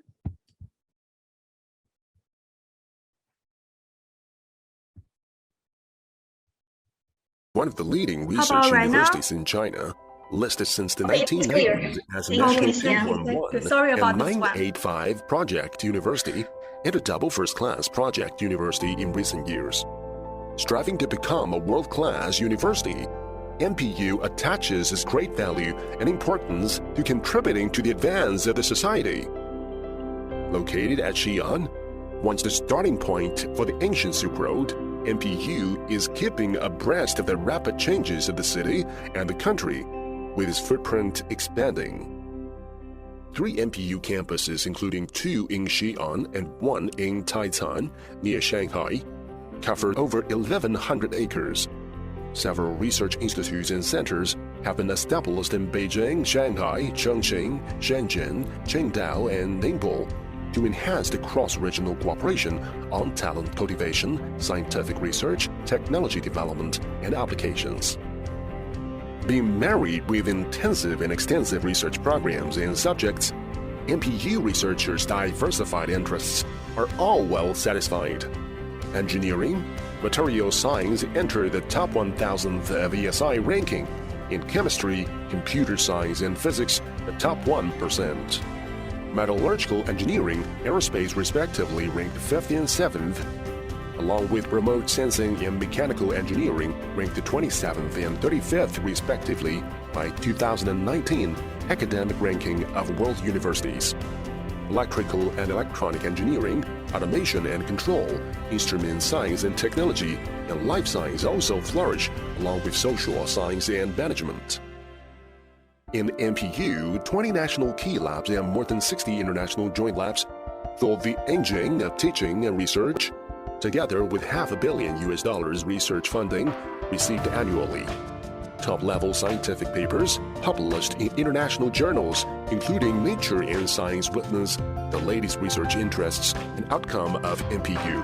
One of the leading How research about right now? universities in China, listed since the Okay, it's clear. 1990s as a Okay, National yeah. 211 Sorry about and this one. 985 Project University and a double first-class Project University in recent years. Striving to become a world-class university, NPU attaches its great value and importance to contributing to the advance of the society. Located at Xi'an, once the starting point for the ancient Silk Road, NPU is keeping abreast of the rapid changes of the city and the country, with its footprint expanding. 3 NPU campuses, including 2 in Xi'an and 1 in Taicang, near Shanghai, cover over 1,100 acres. Several research institutes and centers have been established in Beijing, Shanghai, Chongqing, Shenzhen, Qingdao, and Ningbo to enhance the cross-regional cooperation on talent cultivation, scientific research, technology development, and applications. Being married with intensive and extensive research programs and subjects, NPU researchers' diversified interests are all well satisfied. Engineering, material science enter the top 1,000th of ESI ranking. In chemistry, computer science, and physics, the top 1%. Metallurgical engineering, aerospace respectively ranked 5th and 7th, along with remote sensing and mechanical engineering ranked 27th and 35th respectively by 2019 academic ranking of world universities. Electrical and electronic engineering, automation and control, instrument science and technology, and life science also flourish, along with social science and management. In NPU, 20 national key labs and more than 60 international joint labs for the engine of teaching and research, together with $500 million research funding received annually. Top-level scientific papers published in international journals, including Nature and Science, witness the latest research interests and outcome of NPU.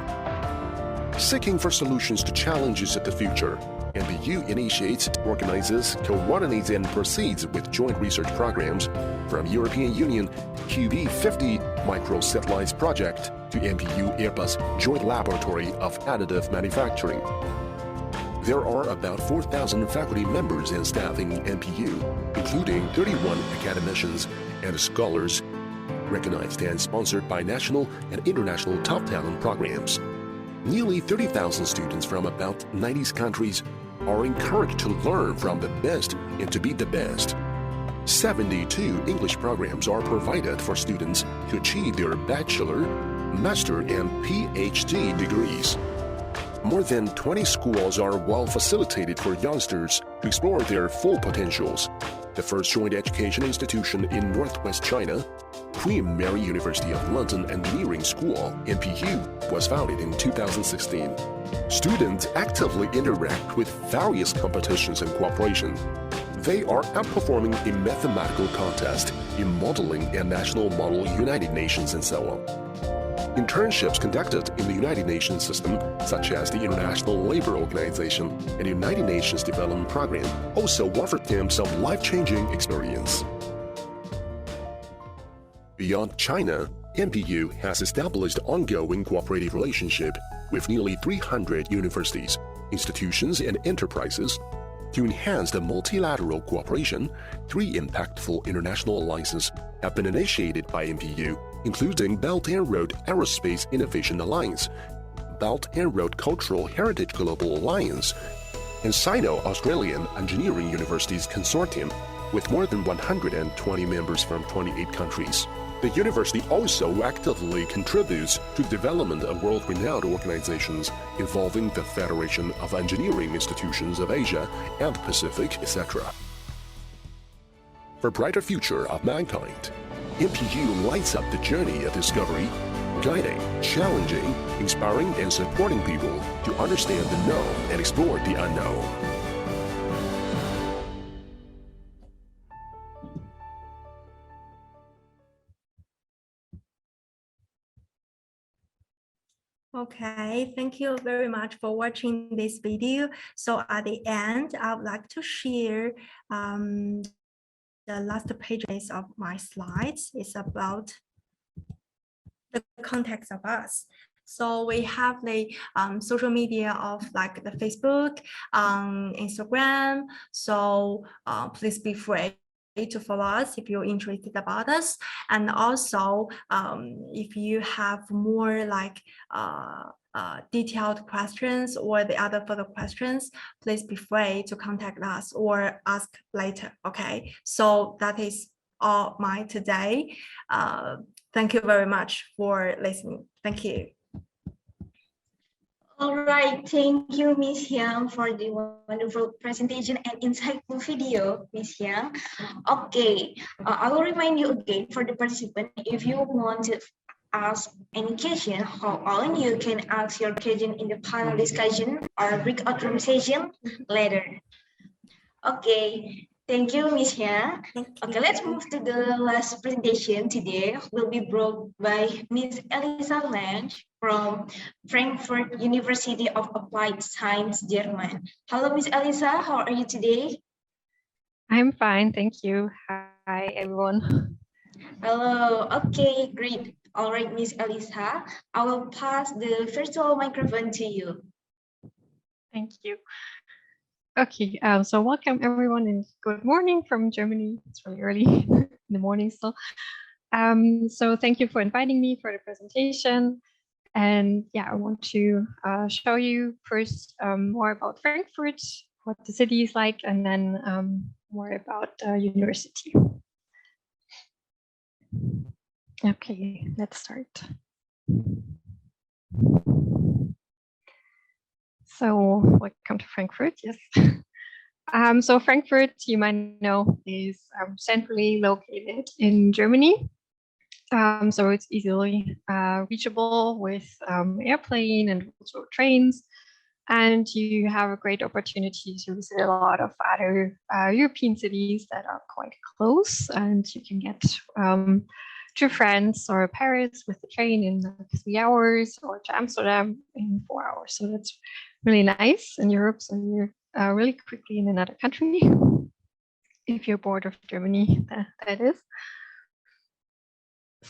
Seeking for solutions to challenges of the future, NPU initiates, organizes, coordinates, and proceeds with joint research programs from European Union QB50 Microsatellites Project to NPU Airbus Joint Laboratory of Additive Manufacturing. There are about 4,000 faculty members and staff in NPU, including 31 academicians and scholars recognized and sponsored by national and international top talent programs. Nearly 30,000 students from about 90 countries are encouraged to learn from the best and to be the best. 72 English programs are provided for students to achieve their bachelor, master, and PhD degrees. More than 20 schools are well facilitated for youngsters to explore their full potentials. The first joint education institution in Northwest China, Queen Mary University of London Engineering School, NPU, was founded in 2016. Students actively interact with various competitions and cooperation. They are outperforming in mathematical contests, in modeling and national model United Nations, and so on. Internships conducted in the United Nations system, such as the International Labour Organization and the United Nations Development Program, also offered them some life-changing experience. Beyond China, NPU has established ongoing cooperative relationship with nearly 300 universities, institutions, and enterprises. To enhance the multilateral cooperation, 3 impactful international alliances have been initiated by NPU, including Belt and Road Aerospace Innovation Alliance, Belt and Road Cultural Heritage Global Alliance, and Sino-Australian Engineering Universities Consortium, with more than 120 members from 28 countries. The university also actively contributes to the development of world-renowned organizations involving the Federation of Engineering Institutions of Asia and the Pacific, etc. For a brighter future of mankind, NPU lights up the journey of discovery, guiding, challenging, inspiring, and supporting people to understand the known and explore the unknown. Okay, thank you very much for watching this video. So at the end, I would like to share the last pages of my slides. It's about the context of us. So we have the social media of like the Facebook, Instagram. So please be free to follow us if you're interested about us, and also if you have more like detailed questions or the other further questions, please be free to contact us or ask later. Okay, so that is all my today. Thank you very much for listening. Thank you. All right, thank you, Miss Yang, for the wonderful presentation and insightful video, Miss Yang. Okay, I will remind you again for the participant, if you want to ask any question, how on you can ask your question in the panel discussion or breakout room session later. Okay, thank you, Miss Yang. Okay, let's move to the last presentation today. Will be brought by Miss Elisa Lange from Frankfurt University of Applied Science, Germany. Hello, Miss Elisa. How are you today? I'm fine, thank you. Hi, everyone. Hello. Okay, great. All right, Miss Elisa, I will pass the virtual microphone to you. Thank you. Okay, so welcome everyone and good morning from Germany. It's really early in the morning still. So thank you for inviting me for the presentation. And yeah, I want to show you first more about Frankfurt, what the city is like, and then more about university. Okay, let's start. So welcome to Frankfurt, yes. So Frankfurt, you might know, is centrally located in Germany. So it's easily reachable with airplane and also trains. And you have a great opportunity to visit a lot of other European cities that are quite close. And you can get to France or Paris with the train in 3 hours, or to Amsterdam in 4 hours. So that's really nice in Europe. So you're really quickly in another country, if you're bored of Germany, that is.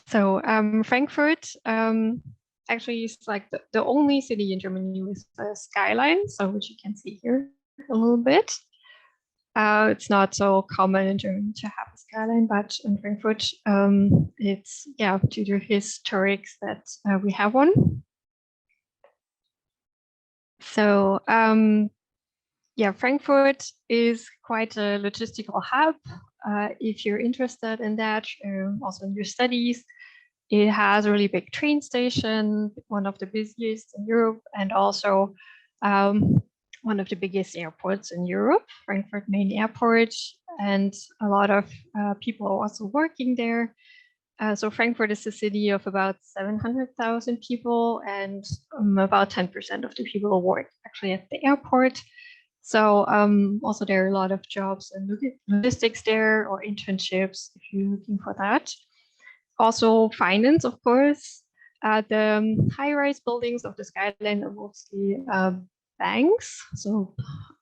So Frankfurt actually is like the only city in Germany with a skyline, so which you can see here a little bit. It's not so common in Germany to have a skyline, but in Frankfurt, it's due to historics that we have one. So Frankfurt is quite a logistical hub. If you're interested in that, also in your studies, it has a really big train station, one of the busiest in Europe, and also one of the biggest airports in Europe, Frankfurt Main Airport, and a lot of people are also working there. So Frankfurt is a city of about 700,000 people, and about 10% of the people work actually at the airport. So also there are a lot of jobs and logistics there, or internships if you're looking for that. Also finance, of course. The high-rise buildings of the skyline are mostly banks, so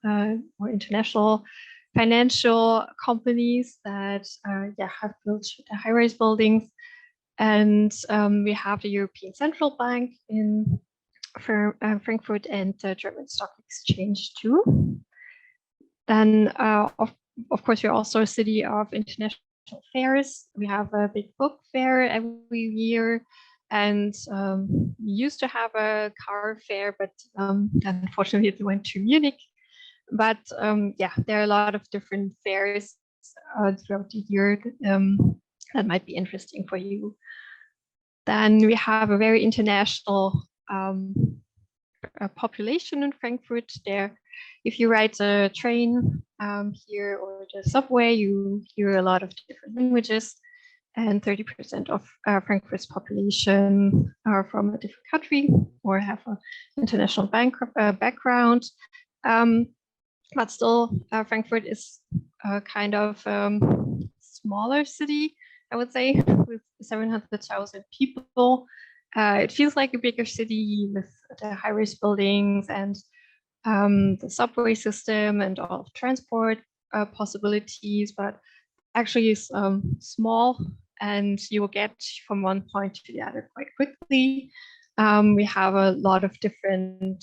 more international financial companies that have built the high-rise buildings. And we have the European Central Bank in Frankfurt and the German Stock Exchange too. Then, of course, we're also a city of international fairs. We have a big book fair every year, and we used to have a car fair, but unfortunately it went to Munich. But yeah, there are a lot of different fairs throughout the year that might be interesting for you. Then we have a very international population in Frankfurt. There, if you ride the train here or the subway, you hear a lot of different languages, and 30% of Frankfurt's population are from a different country or have an international background. But still, Frankfurt is a kind of smaller city, I would say, with 700,000 people. It feels like a bigger city with the high-rise buildings and the subway system and all of transport possibilities, but actually is small, and you will get from one point to the other quite quickly. We have a lot of different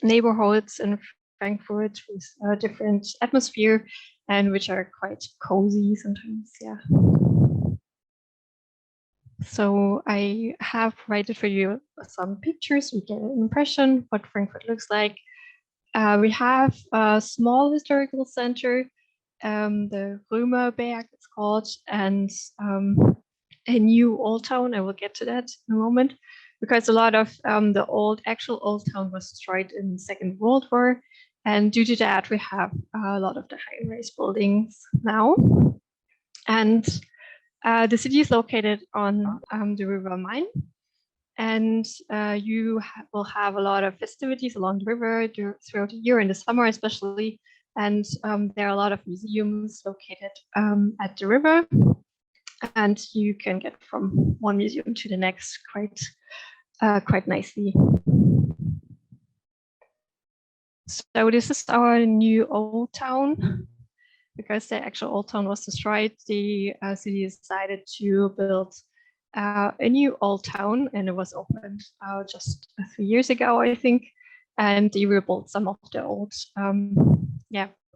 neighborhoods in Frankfurt with a different atmosphere and which are quite cozy sometimes, yeah. So I have provided for you some pictures. We get an impression what Frankfurt looks like. We have a small historical center, the Römerberg it's called, and a new old town. I will get to that in a moment, because a lot of the actual old town was destroyed in the Second World War. And due to that, we have a lot of the high-rise buildings now. And the city is located on the River Main, and you will have a lot of festivities along the river throughout the year, in the summer especially. And there are a lot of museums located at the river, and you can get from one museum to the next quite nicely. So this is our new old town. Because the actual old town was destroyed, the city decided to build a new old town, and it was opened just 3 years ago, I think. And they rebuilt some of the old,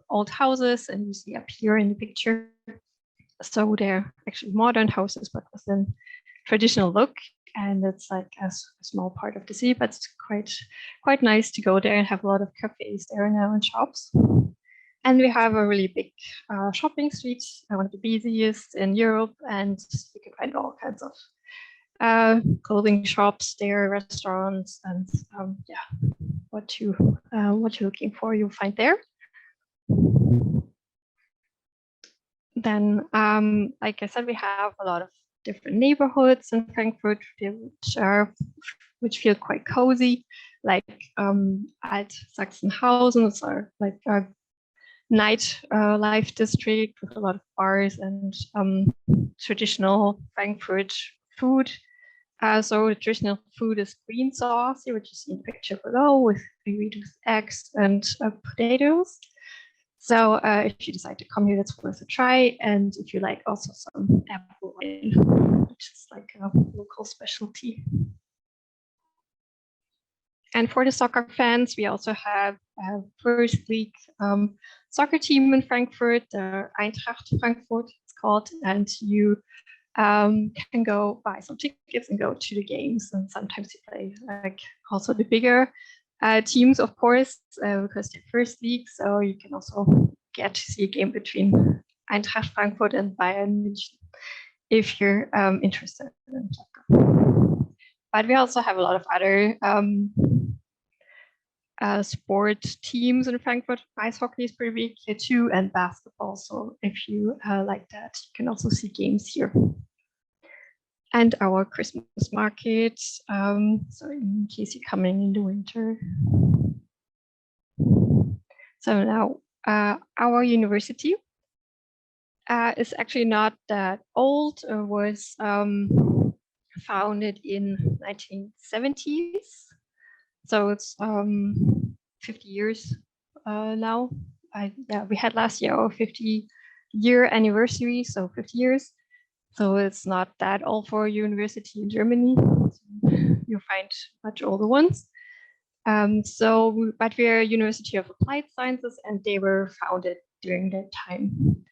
old houses, and you see up here in the picture. So they're actually modern houses, but with a traditional look. And it's like a small part of the city, but it's quite nice to go there and have a lot of cafes there now and shops. And we have a really big shopping street, one of the busiest in Europe, and you can find all kinds of clothing shops there, restaurants, and what you're looking for, you'll find there. Then, like I said, we have a lot of different neighborhoods in Frankfurt, which feel quite cozy, like Alt Sachsenhausen, which are like night life district with a lot of bars and traditional Frankfurt food. So the traditional food is green sauce, which you see in the picture below, with reduced eggs and potatoes. So if you decide to come here, that's worth a try. And if you like also some apple wine, which is like a local specialty. And for the soccer fans, we also have a first league soccer team in Frankfurt, Eintracht Frankfurt it's called, and you can go buy some tickets and go to the games. And sometimes you play like also the bigger teams, of course, because they're first league. So you can also get to see a game between Eintracht Frankfurt and Bayern München if you're interested in soccer. But we also have a lot of other sport teams in Frankfurt. Ice hockey is pretty big here too, and basketball. So if you like that, you can also see games here. And our Christmas market. So in case you're coming in the winter. So now our university is actually not that old. It was founded in 1970s. So it's 50 years now. We had last year our 50-year anniversary, so 50 years. So it's not that old for a university in Germany. You'll find much older ones. But we're a University of Applied Sciences, and they were founded during that time.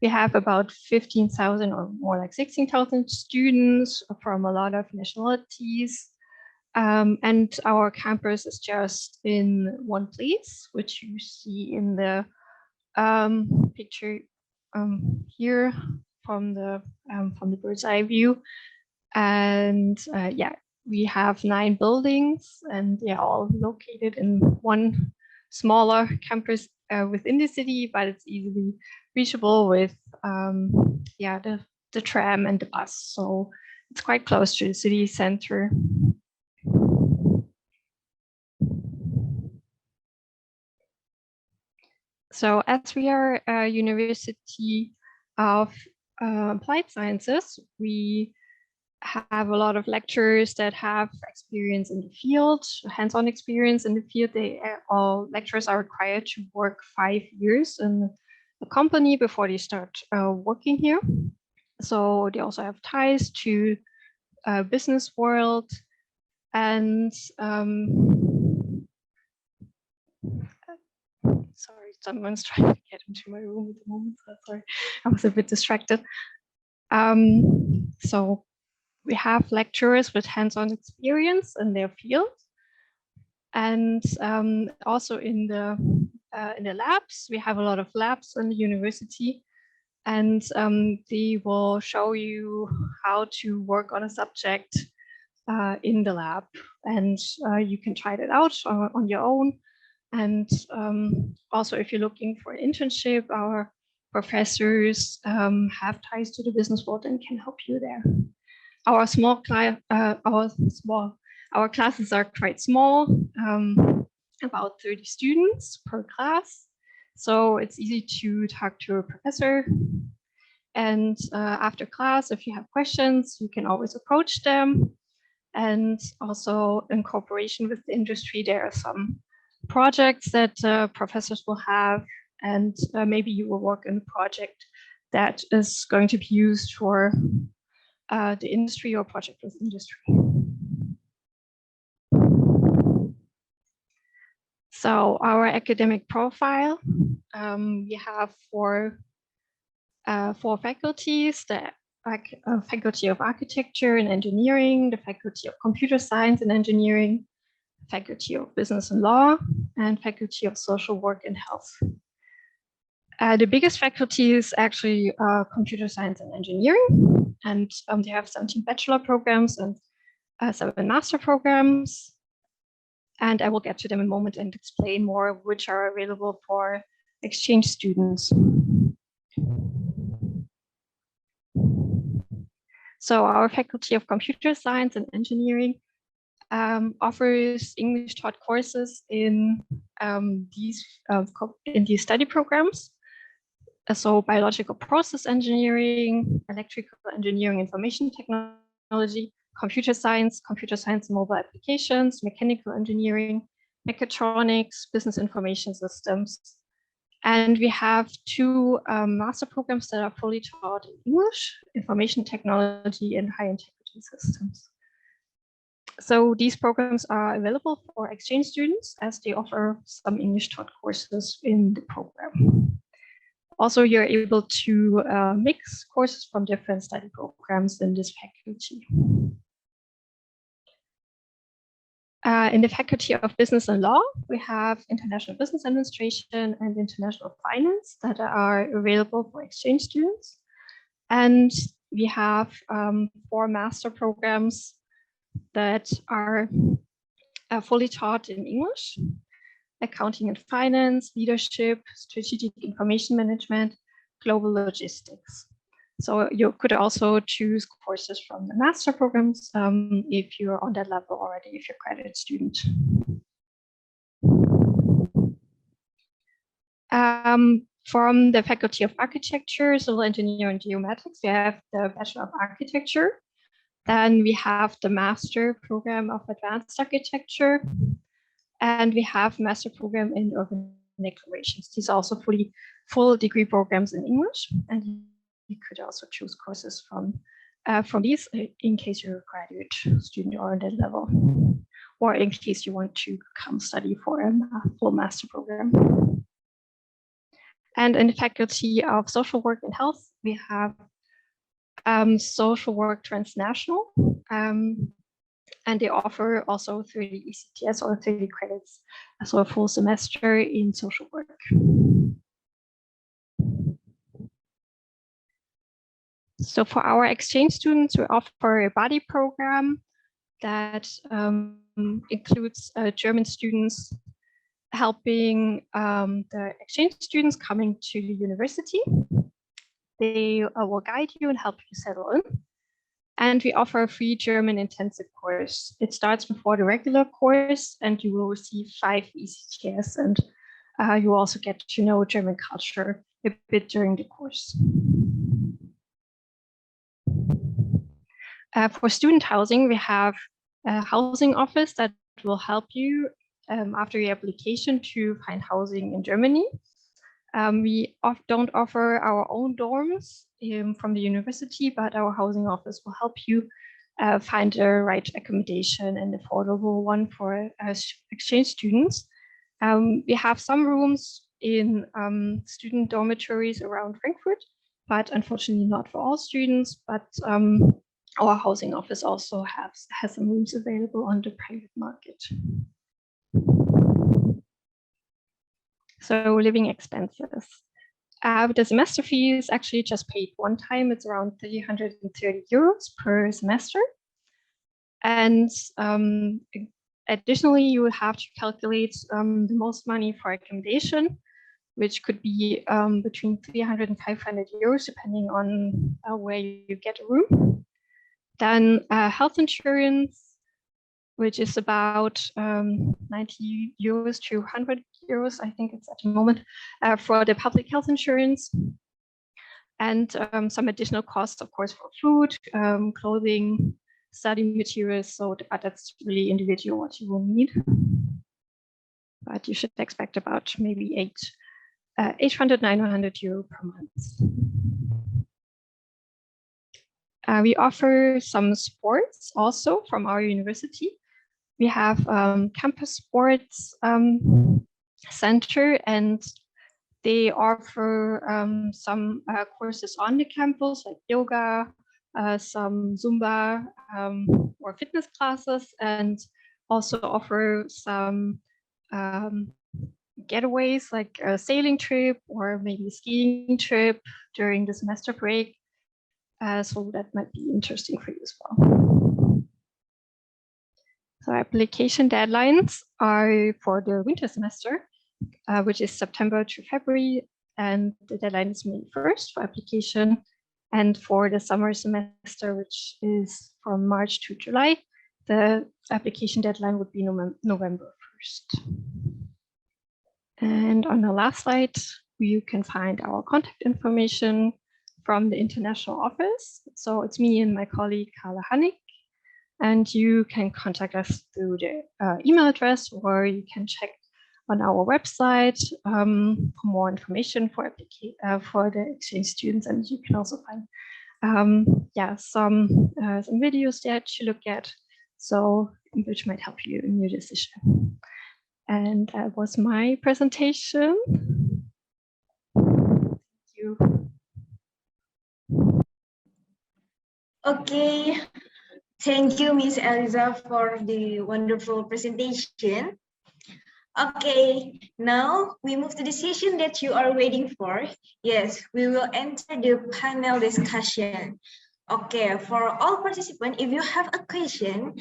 We have about 15,000 or more like 16,000 students from a lot of nationalities. And our campus is just in one place, which you see in the picture here from the bird's eye view. And yeah, we have 9 buildings, and they're all located in one smaller campus within the city, but it's easily reachable with yeah, the tram and the bus. So it's quite close to the city center. So as we are a University of Applied Sciences, we have a lot of lecturers that have experience in the field, hands-on experience in the field. All lecturers are required to work 5 years in a company before they start working here. So they also have ties to business world, and sorry, someone's trying to get into my room at the moment. So sorry, I was a bit distracted. So we have lecturers with hands-on experience in their field, and also in the labs. We have a lot of labs in the university, and they will show you how to work on a subject in the lab, and you can try that out on your own. And also, if you're looking for an internship, our professors have ties to the business world and can help you there. Our classes are quite small, about 30 students per class. So it's easy to talk to a professor. And after class, if you have questions, you can always approach them. And also in cooperation with the industry, there are some projects that professors will have, and maybe you will work in a project that is going to be used for the industry or project with industry. So our academic profile, we have four faculties: the Faculty of Architecture and Engineering, the Faculty of Computer Science and Engineering, Faculty of Business and Law, and Faculty of Social Work and Health. The biggest faculty is actually Computer Science and Engineering, and they have 17 bachelor programs and 7 master programs. And I will get to them in a moment and explain more which are available for exchange students. So our Faculty of Computer Science and Engineering offers English taught courses in these study programs. So biological process engineering, electrical engineering, information technology, computer science and mobile applications, mechanical engineering, mechatronics, business information systems. And we have 2 master programs that are fully taught in English, information technology and high integrity systems. So these programs are available for exchange students as they offer some English taught courses in the program. Also, you're able to mix courses from different study programs in this faculty. In the Faculty of Business and Law, we have International Business Administration and International Finance that are available for exchange students. And we have 4 master programs that are fully taught in English: Accounting and Finance, Leadership, Strategic Information Management, Global Logistics. So you could also choose courses from the master programs if you're on that level already, if you're a graduate student. From the Faculty of Architecture, Civil Engineering and Geomatics, we have the Bachelor of Architecture. Then we have the Master Program of Advanced Architecture. And we have Master Program in Urban Declarations. These are also full degree programs in English. And you could also choose courses from from these in case you're a graduate student or on that level, or in case you want to come study for a full master program. And in the Faculty of Social Work and Health, we have Social Work Transnational, and they offer also 30 ECTS or 30 credits, so a full semester in social work. So for our exchange students, we offer a buddy program that includes German students helping the exchange students coming to the university. They will guide you and help you settle in. And we offer a free German intensive course. It starts before the regular course, and you will receive 5 ECTS, and you will also get to know German culture a bit during the course. For student housing, we have a housing office that will help you after your application to find housing in Germany. We don't offer our own dorms from the university, but our housing office will help you find the right accommodation and affordable one for exchange students. We have some rooms in student dormitories around Frankfurt, but unfortunately not for all students. But our housing office also has some rooms available on the private market. So living expenses. The semester fee is actually just paid one time. It's around 330 euros per semester. And additionally, you would have to calculate the most money for accommodation, which could be between 300 and 500 euros, depending on where you get a room. Then health insurance, which is about 90 euros to 100 euros, I think it's at the moment, for the public health insurance. And some additional costs, of course, for food, clothing, study materials. So that's really individual what you will need. But you should expect about maybe 800, 900 euro per month. We offer some sports also from our university. We have campus sports center, and they offer some courses on the campus, like yoga, some Zumba or fitness classes, and also offer some getaways, like a sailing trip or maybe a skiing trip during the semester break. So that might be interesting for you as well. So application deadlines are for the winter semester, which is September to February, and the deadline is May 1st for application. And for the summer semester, which is from March to July, the application deadline would be November 1st. And on the last slide, you can find our contact information from the international office. So it's me and my colleague, Carla Hannig. And you can contact us through the email address, or you can check on our website for more information for the exchange students. And you can also find some videos there to look at, so which might help you in your decision. And that was my presentation. Thank you. Okay, thank you, Ms. Eliza, for the wonderful presentation. Okay, now we move to the session that you are waiting for. Yes, we will enter the panel discussion. Okay, for all participants, if you have a question,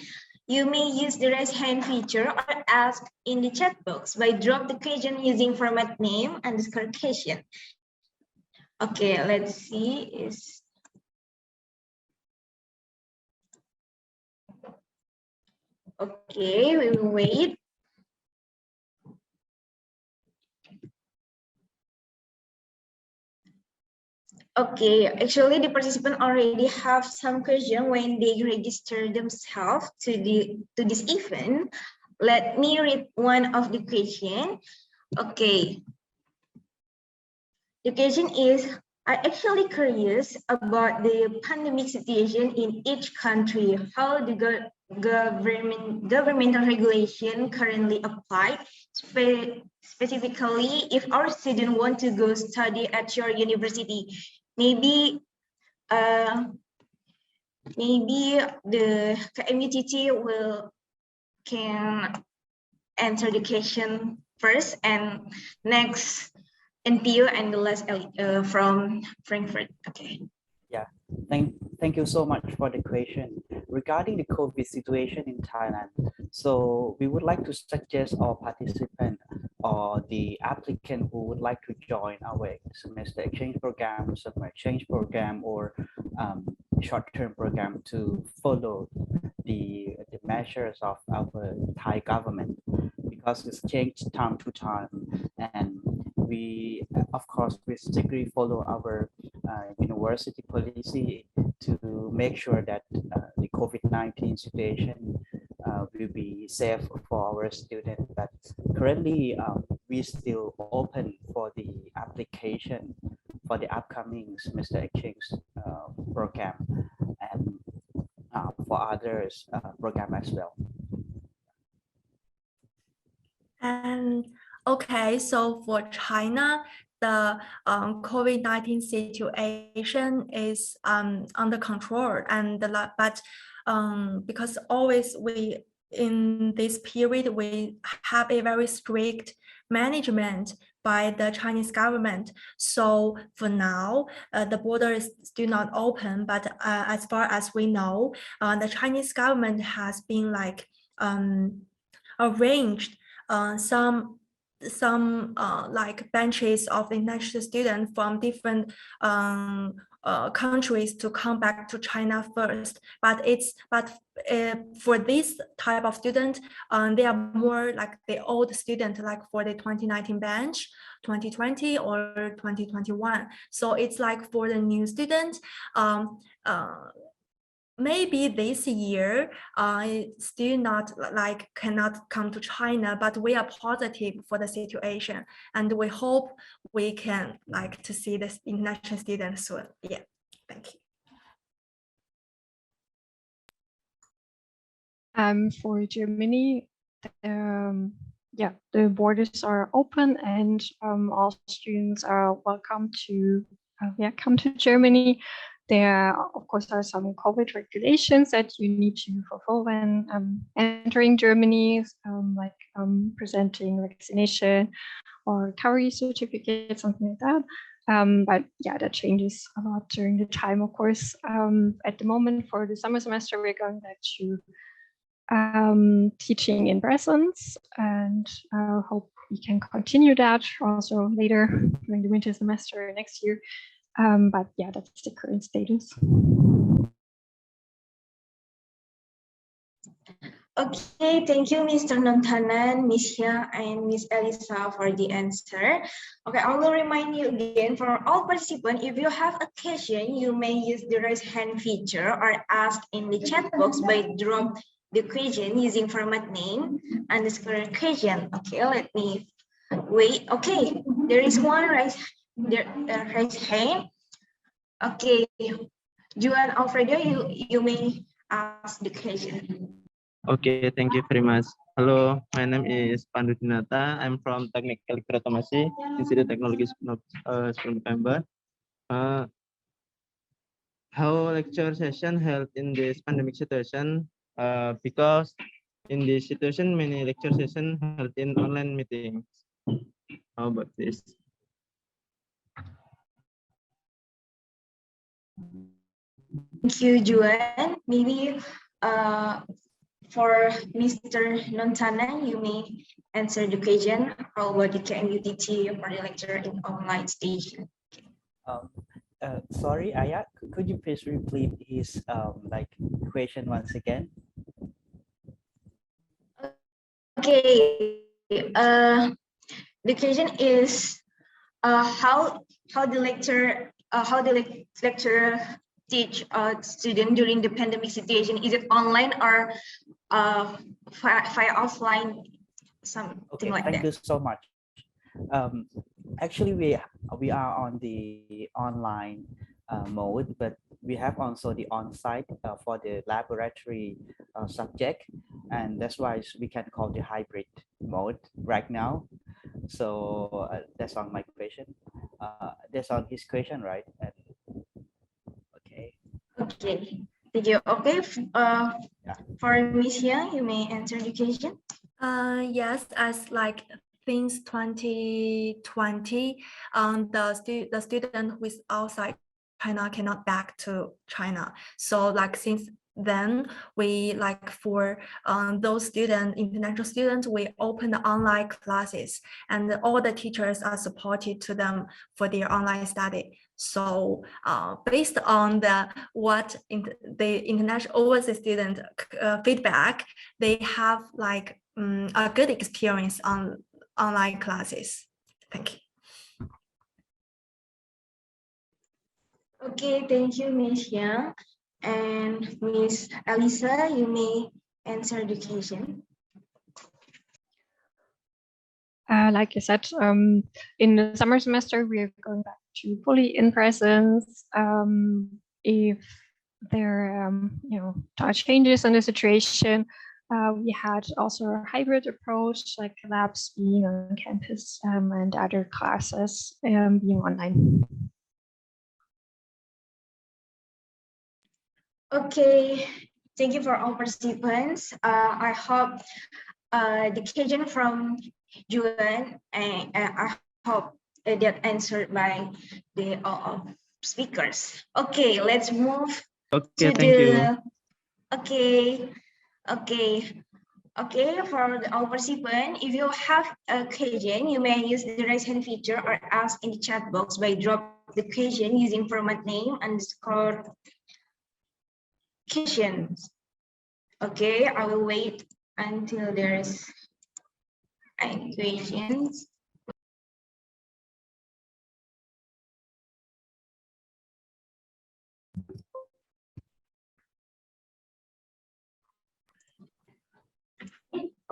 you may use the raise hand feature or ask in the chat box by drop the question using format name _ question. Okay, let's see. Okay, we will wait. Okay, actually the participant already have some question when they register themselves to this event. Let me read one of the question. Okay. The question is, actually curious about the pandemic situation in each country. How the governmental regulation currently applied, specifically if our student want to go study at your university. Maybe the KMUTT can answer the question first, and next NPU and the last from Frankfurt. Okay. Yeah, thank you so much for the question. Regarding the COVID situation in Thailand, so we would like to suggest our participant or the applicant who would like to join our semester exchange program, summer exchange program, or short-term program to follow the measures of our Thai government, because it's changed time to time, and we of course we strictly follow our university policy to make sure that the COVID-19 situation will be safe for our students. But currently we still open for the application for the upcoming semester exchange program and for others program as well. And okay, so for China, the COVID-19 situation is under control, and but because always we in this period we have a very strict management by the Chinese government. So for now, the border is still not open, but as far as we know, the Chinese government has been like arranged some like benches of international students from different countries to come back to China first. But for this type of student, they are more like the old student, like for the 2019 batch, 2020 or 2021. So it's like for the new student, maybe this year still not like cannot come to China, but we are positive for the situation, and we hope we can like to see this international students soon. Yeah, thank you. For Germany, yeah, the borders are open, and all students are welcome to come to Germany. There, of course, are some COVID regulations that you need to fulfill when entering Germany, like presenting vaccination or recovery certificate, something like that. But yeah, that changes a lot during the time, of course. At the moment, for the summer semester, we're going back to teaching in presence, and hope we can continue that also later during the winter semester next year. But yeah, that's the current status. Okay, thank you, Mr. Nontanan, Ms. Hia, and Ms. Elisa for the answer. Okay, I will remind you again for all participants, if you have a question, you may use the raise hand feature or ask in the chat box by drop the question using format name underscore question. Okay, let me wait. Okay, there is one raise hand. Okay, Juan Alfredo, you may ask the question. Okay, thank you very much. Hello, my name is Pandu Dinata. I'm from Technical Electroautomation, Institute of Technology, September. How lecture session held in this pandemic situation? Because in this situation, many lecture sessions held in online meetings. How about this? Thank you, Juan. Maybe for Mr. Nontana, you may answer the question how about the KMUTT for the lecture in online station. Sorry, Ayat, could you please repeat his like question once again? Okay, the question is how the lecturer teach student during the pandemic situation? Is it online or via offline? Something Okay, like thank that. you so much. Actually, we are on the online mode, but we have also the on-site for the laboratory subject, and that's why we can call the hybrid mode right now. So that's on my question. That's on his question, right? And, okay. Okay, thank you. Okay, for Miss Yang, you may answer the question. Yes, as like since 2020, the student who is outside China cannot back to China. So like since then, we like for those students, international students, we open the online classes, and all the teachers are supported to them for their online study. So based on the international overseas student feedback, they have like a good experience on online classes. Thank you. Okay, thank you, Miss Yang. And Miss Alisa, you may answer the question. Like I said, in the summer semester, we are going back to fully in presence. If there are changes in the situation, we had also a hybrid approach, like labs being on campus and other classes being online. Okay, thank you for all participants. I hope the question from Juan, I hope that answered by the speakers. Okay, let's move Okay, to thank you. Okay, for our participant, if you have a question, you may use the raise hand feature or ask in the chat box by drop the question using format name underscore questions. Okay, I will wait until there's any questions.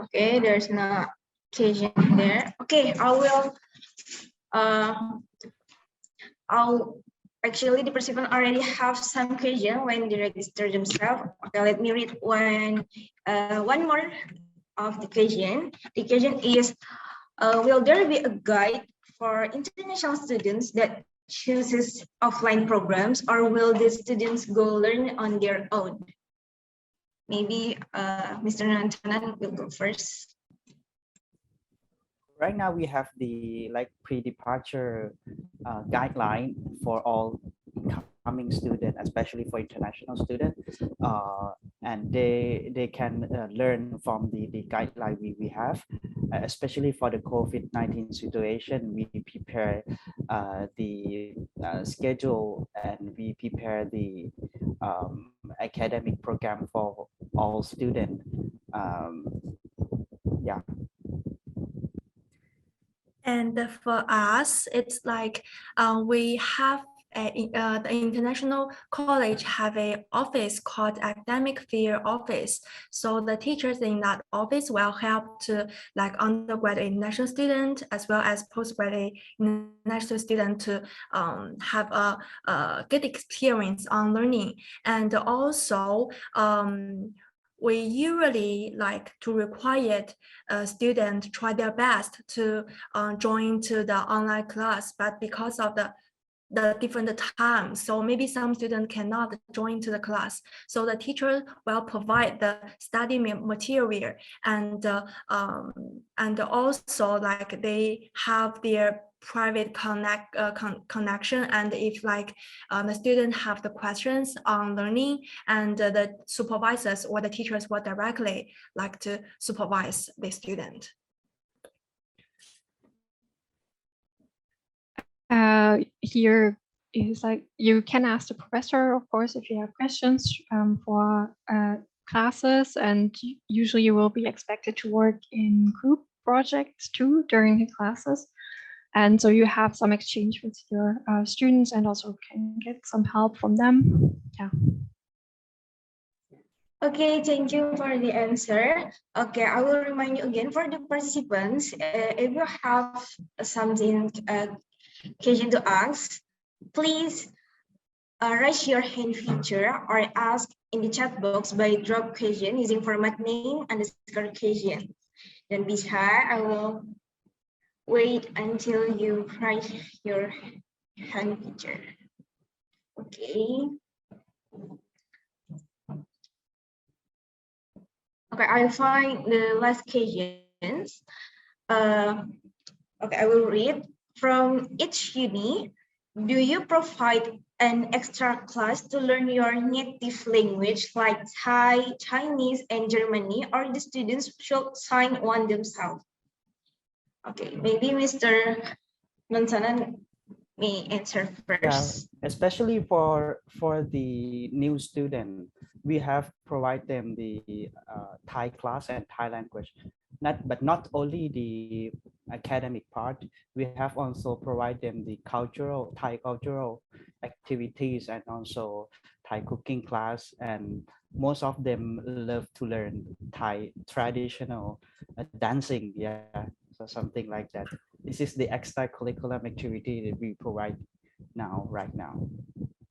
Okay, there's no question there. Okay, actually the participant already have some question when they register themselves. Okay, let me read one more of the question. The question is, will there be a guide for international students that chooses offline programs, or will the students go learn on their own? Maybe Mr. Nantanan will go first. Right now we have the like pre-departure guideline for all incoming students, especially for international students, and they can learn from the guideline we have, especially for the COVID-19 situation. We prepare the schedule, and we prepare the academic program for all students. Yeah. And for us, it's like we have the international college have a office called academic fair office. So the teachers in that office will help to like undergraduate international student as well as postgraduate international student to have a good experience on learning. And also we usually like to require students try their best to join to the online class, but because of the different times, so maybe some students cannot join to the class. So the teacher will provide the study material, and also like they have their private connection, and if like the student have the questions on learning, and the supervisors or the teachers will directly like to supervise the student. Here is like you can ask the professor, of course, if you have questions for classes, and usually you will be expected to work in group projects too during the classes. And so you have some exchange with your students and also can get some help from them. Yeah. Okay, thank you for the answer. Okay, I will remind you again for the participants, if you have something question to ask, please raise your hand feature or ask in the chat box by drop question using format name underscore question. Don't be shy, I will wait until you raise your hand feature. Okay. Okay, I'll find the last questions. Okay, I will read. From each uni, do you provide an extra class to learn your native language like Thai, Chinese, and Germany, or the students should sign one themselves? Okay, maybe Mr. Mansanan may answer first. Yeah, especially for the new student, we have provide them the Thai class and Thai language. Not only the academic part, we have also provide them the Thai cultural activities and also Thai cooking class, and most of them love to learn Thai traditional dancing. Yeah, so something like that. This is the extra curriculum activity that we provide right now.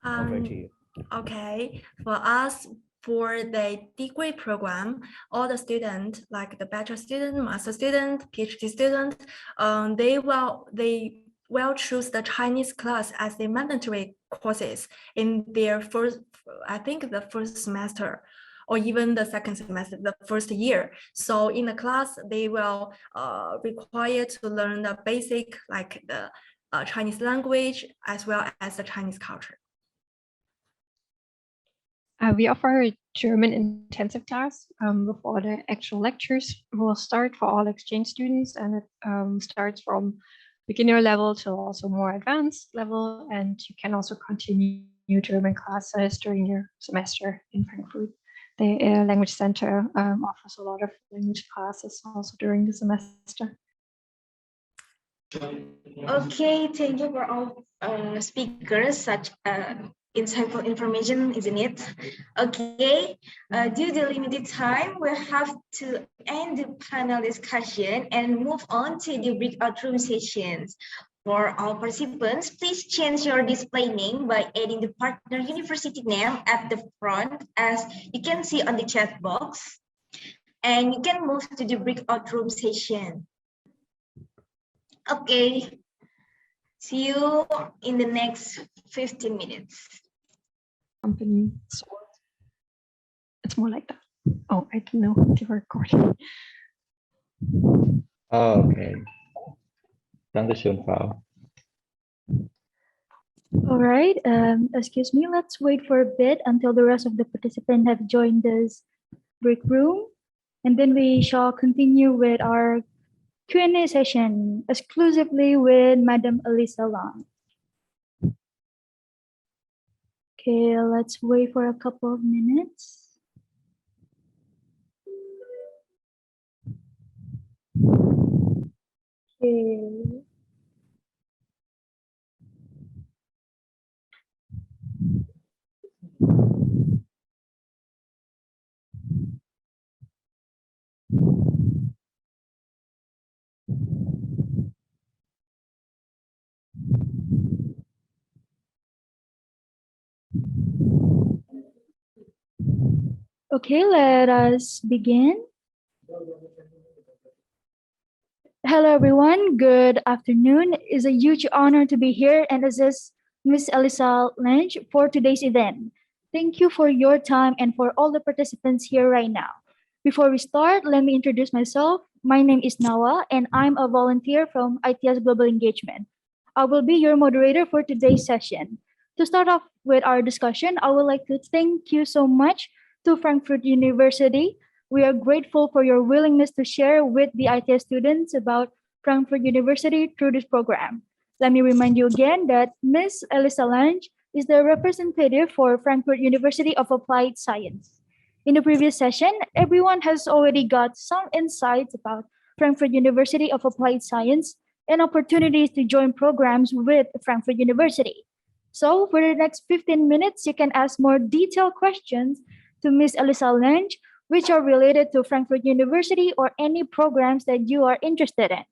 Over to you. Okay, for us, for the degree program, all the students, like the bachelor student, master student, PhD student, they will choose the Chinese class as the mandatory courses in their first, I think the first semester, or even the second semester, the first year. So in the class, they will require to learn the basic, like the Chinese language, as well as the Chinese culture. We offer a German intensive class before the actual lectures will start for all exchange students, and it starts from beginner level to also more advanced level, and you can also continue German classes during your semester in Frankfurt. The language center offers a lot of language classes also during the semester. Okay, thank you for all speakers, such insightful information, isn't it? Okay, due to limited time, we have to end the panel discussion and move on to the breakout room sessions. For all participants, please change your display name by adding the partner university name at the front, as you can see on the chat box. And you can move to the breakout room session. Okay, see you in the next 15 minutes. Company, so it's more like that. Oh, I don't know if you're recording. Oh, okay. Dankeschön, Frau. All right, excuse me, let's wait for a bit until the rest of the participants have joined this break room, and then we shall continue with our Q&A session exclusively with Madam Elisa Long. Okay, let's wait for a couple of minutes. Okay. Okay, let us begin. Hello, everyone. Good afternoon. It's a huge honor to be here and assist Ms. Elisa Lange for today's event. Thank you for your time and for all the participants here right now. Before we start, let me introduce myself. My name is Nawa, and I'm a volunteer from ITS Global Engagement. I will be your moderator for today's session. To start off with our discussion, I would like to thank you so much to Frankfurt University. We are grateful for your willingness to share with the ITS students about Frankfurt University through this program. Let me remind you again that Ms. Elisa Lange is the representative for Frankfurt University of Applied Science. In the previous session, everyone has already got some insights about Frankfurt University of Applied Science and opportunities to join programs with Frankfurt University. So for the next 15 minutes, you can ask more detailed questions to Ms. Elisa Lynch, which are related to Frankfurt University or any programs that you are interested in.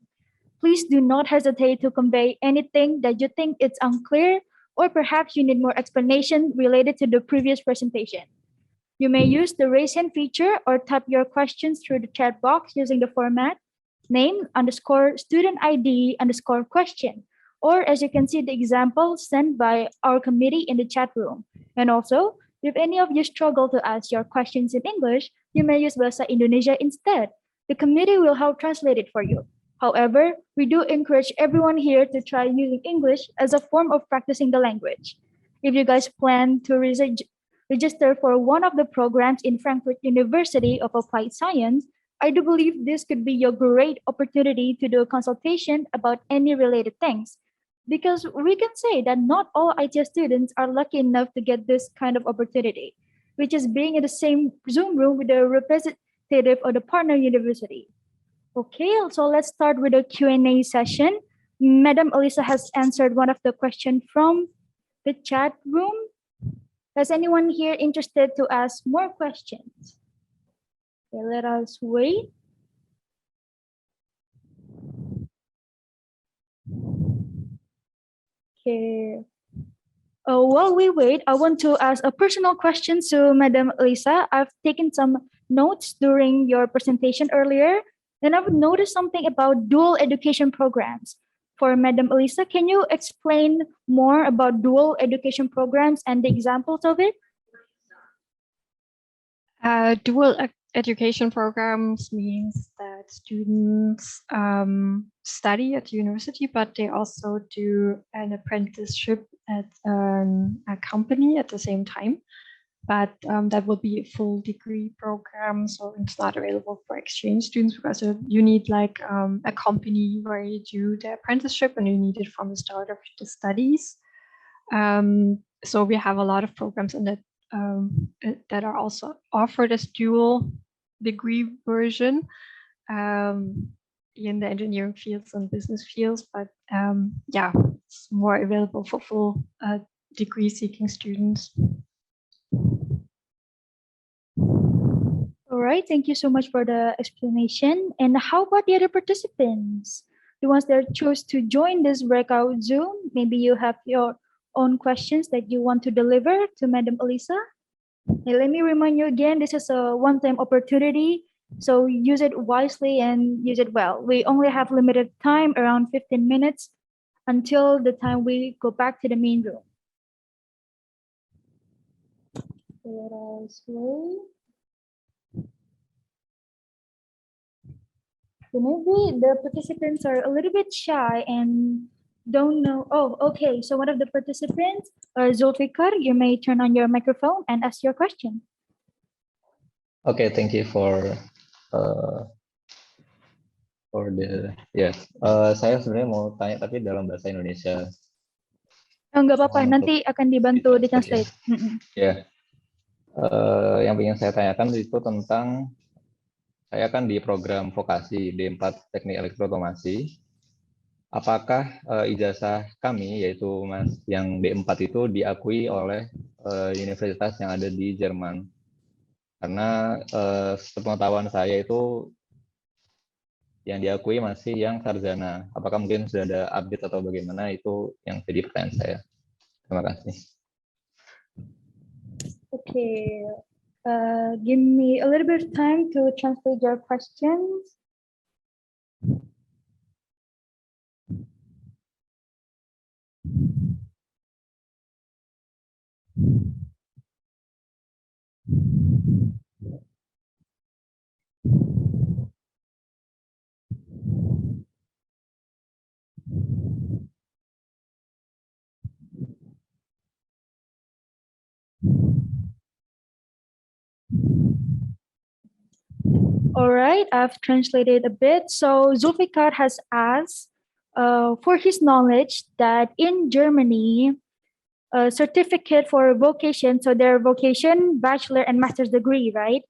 Please do not hesitate to convey anything that you think is unclear or perhaps you need more explanation related to the previous presentation. You may use the raise hand feature or type your questions through the chat box using the format name _ student ID _ question, or as you can see the example sent by our committee in the chat room. And also, if any of you struggle to ask your questions in English, you may use Bahasa Indonesia instead. The committee will help translate it for you. However, we do encourage everyone here to try using English as a form of practicing the language. If you guys plan to register for one of the programs in Frankfurt University of Applied Science, I do believe this could be your great opportunity to do a consultation about any related things. Because we can say that not all ITS students are lucky enough to get this kind of opportunity, which is being in the same Zoom room with the representative of the partner university. Okay, so let's start with the Q&A session. Madam Elisa has answered one of the questions from the chat room. Is anyone here interested to ask more questions? Okay, let us wait. Okay. While we wait, I want to ask a personal question to Madam Elisa. I've taken some notes during your presentation earlier, and I've noticed something about dual education programs. For Madam Elisa, can you explain more about dual education programs and the examples of it? Dual education programs means that students study at university, but they also do an apprenticeship at a company at the same time. But that will be a full degree program, so it's not available for exchange students because you need like a company where you do the apprenticeship and you need it from the start of the studies. So we have a lot of programs in that are also offered as dual degree version in the engineering fields and business fields, but yeah, it's more available for full degree seeking students. All right, thank you so much for the explanation. And how about the other participants? The ones that chose to join this breakout Zoom, maybe you have your own questions that you want to deliver to Madam Elisa. And let me remind you again, this is a one-time opportunity, so use it wisely and use it well. We only have limited time, around 15 minutes, until the time we go back to the main room. Let us wait. So maybe the participants are a little bit shy and don't know. Oh, okay. So one of the participants, Zulfikar, you may turn on your microphone and ask your question. Okay, thank you for the yes. Saya sebenarnya mau tanya tapi dalam bahasa Indonesia. Enggak apa-apa, nanti akan dibantu di translate. Ya, yang ingin saya tanyakan itu tentang saya kan di program vokasi D4 Teknik Elektrootomasi. Apakah ijazah kami, yaitu yang D4 itu diakui oleh universitas yang ada di Jerman? Karena sepengetahuan saya itu yang diakui masih yang sarjana. Apakah mungkin sudah ada update atau bagaimana, itu yang jadi pertanyaan saya. Terima kasih. Okay. Give me a little bit of time to translate your questions. All right, I've translated a bit. So Zulfikar has asked for his knowledge that in Germany, a certificate for vocation, so their vocation, bachelor and master's degree, right?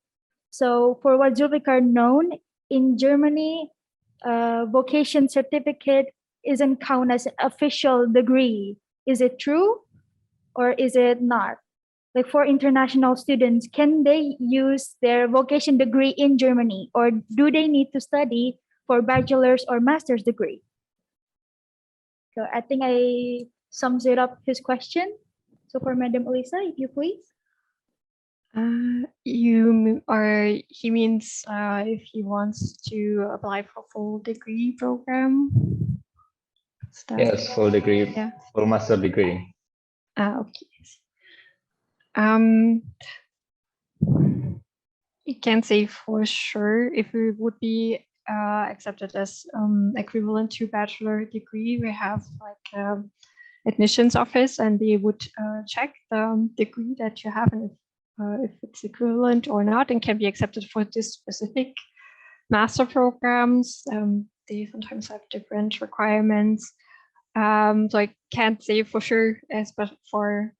So for what Zulfikar known, in Germany, vocation certificate isn't counted as an official degree. Is it true or is it not? like for international students, can they use their vocation degree in Germany, or do they need to study for bachelor's or master's degree? So I think I sums it up his question. So for Madam Elisa, if you please. He means if he wants to apply for full degree program. Yes, full degree, Yeah. full master degree. Okay. You can't say for sure if it would be accepted as equivalent to bachelor degree. We have like admissions office, and they would check the degree that you have and if it's equivalent or not, and can be accepted for this specific master programs. They sometimes have different requirements. So I can't say for sure, especially for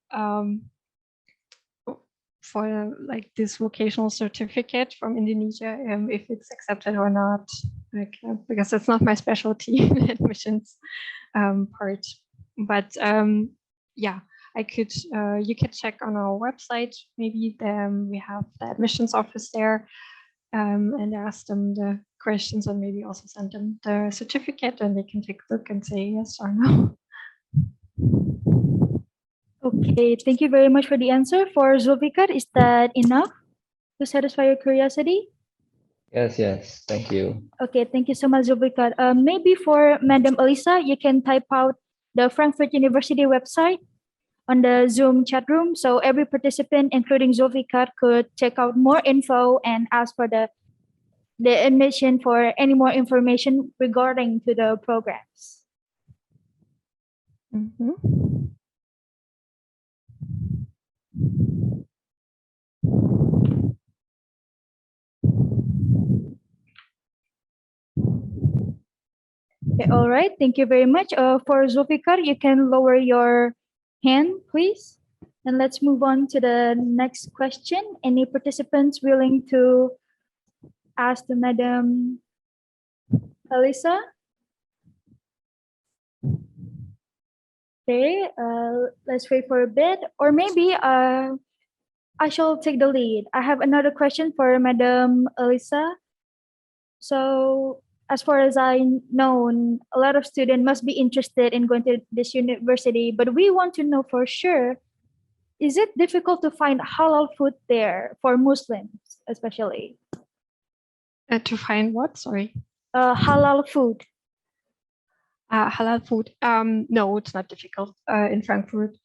like this vocational certificate from Indonesia, if it's accepted or not, like, because it's not my specialty in admissions part. But yeah, I could. You could check on our website. Maybe we have the admissions office there, and ask them the questions, and maybe also send them the certificate, and they can take a look and say yes or no. Okay, thank you very much for the answer. For Zulfikar, is that enough to satisfy your curiosity? Yes, thank you. Okay, thank you so much, Zulfikar. Maybe for Madam Elisa, you can type out the Frankfurt University website on the Zoom chat room, so every participant, including Zulfikar, could check out more info and ask for the admission for any more information regarding to the programs. Okay, all right, thank you very much. For Zulfikar, you can lower your hand, please. And let's move on to the next question. Any participants willing to ask the Madam Elisa? Okay, let's wait for a bit. Or maybe I shall take the lead. I have another question for Madam Elisa. So as far as I know, a lot of students must be interested in going to this university, but we want to know for sure, is it difficult to find halal food there for Muslims, especially? To find what? Sorry. Halal food. Halal food. No, it's not difficult. In Frankfurt,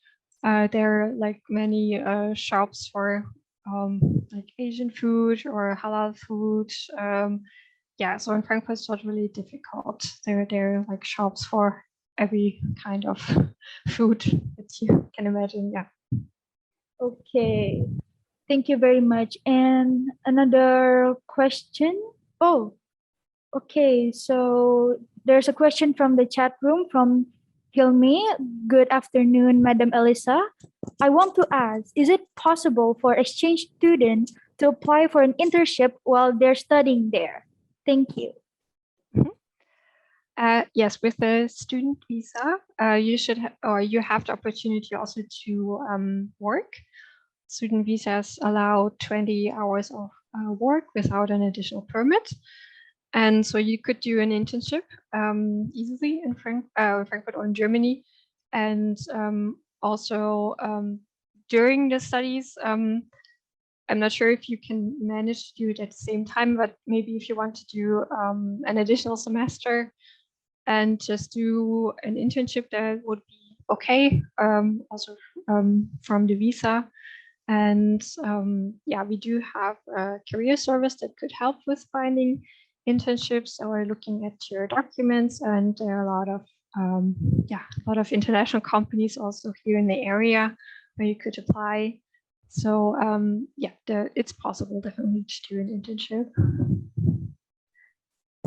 there are like many shops for like Asian food or halal food. Yeah, so in Frankfurt it's not really difficult. There are like shops for every kind of food that you can imagine. Yeah. Okay, thank you very much. And another question. Oh, okay. So there's a question from the chat room from Hilmi. Good afternoon, Madam Elisa. I want to ask, is it possible for exchange students to apply for an internship while they're studying there? Thank you. Yes, with the student visa, you have the opportunity also to work. Student visas allow 20 hours of work without an additional permit. And so you could do an internship easily in Frankfurt or in Germany. And also during the studies, I'm not sure if you can manage to do it at the same time, but maybe if you want to do an additional semester and just do an internship, that would be okay, also from the visa. And yeah, we do have a career service that could help with finding internships or looking at your documents. And there are a lot of international companies also here in the area where you could apply. So yeah, it's possible definitely to do an internship.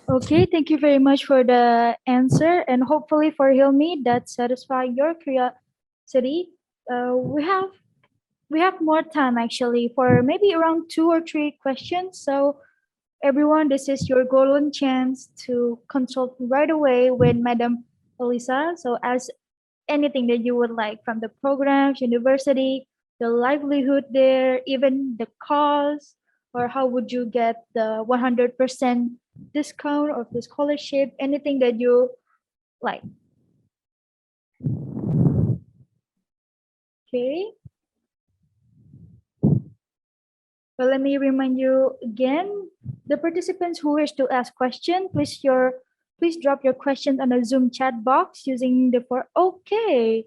Okay, thank you very much for the answer, and hopefully for Hilmi that satisfy your curiosity. We have more time actually for maybe around 2 or 3 questions. So everyone, this is your golden chance to consult right away with Madam Elisa. So ask anything that you would like from the programs, university, the livelihood there, even the cost, or how would you get the 100% discount of the scholarship? Anything that you like. Okay. Well, let me remind you again, the participants who wish to ask questions, please drop your questions on the Zoom chat box using the okay.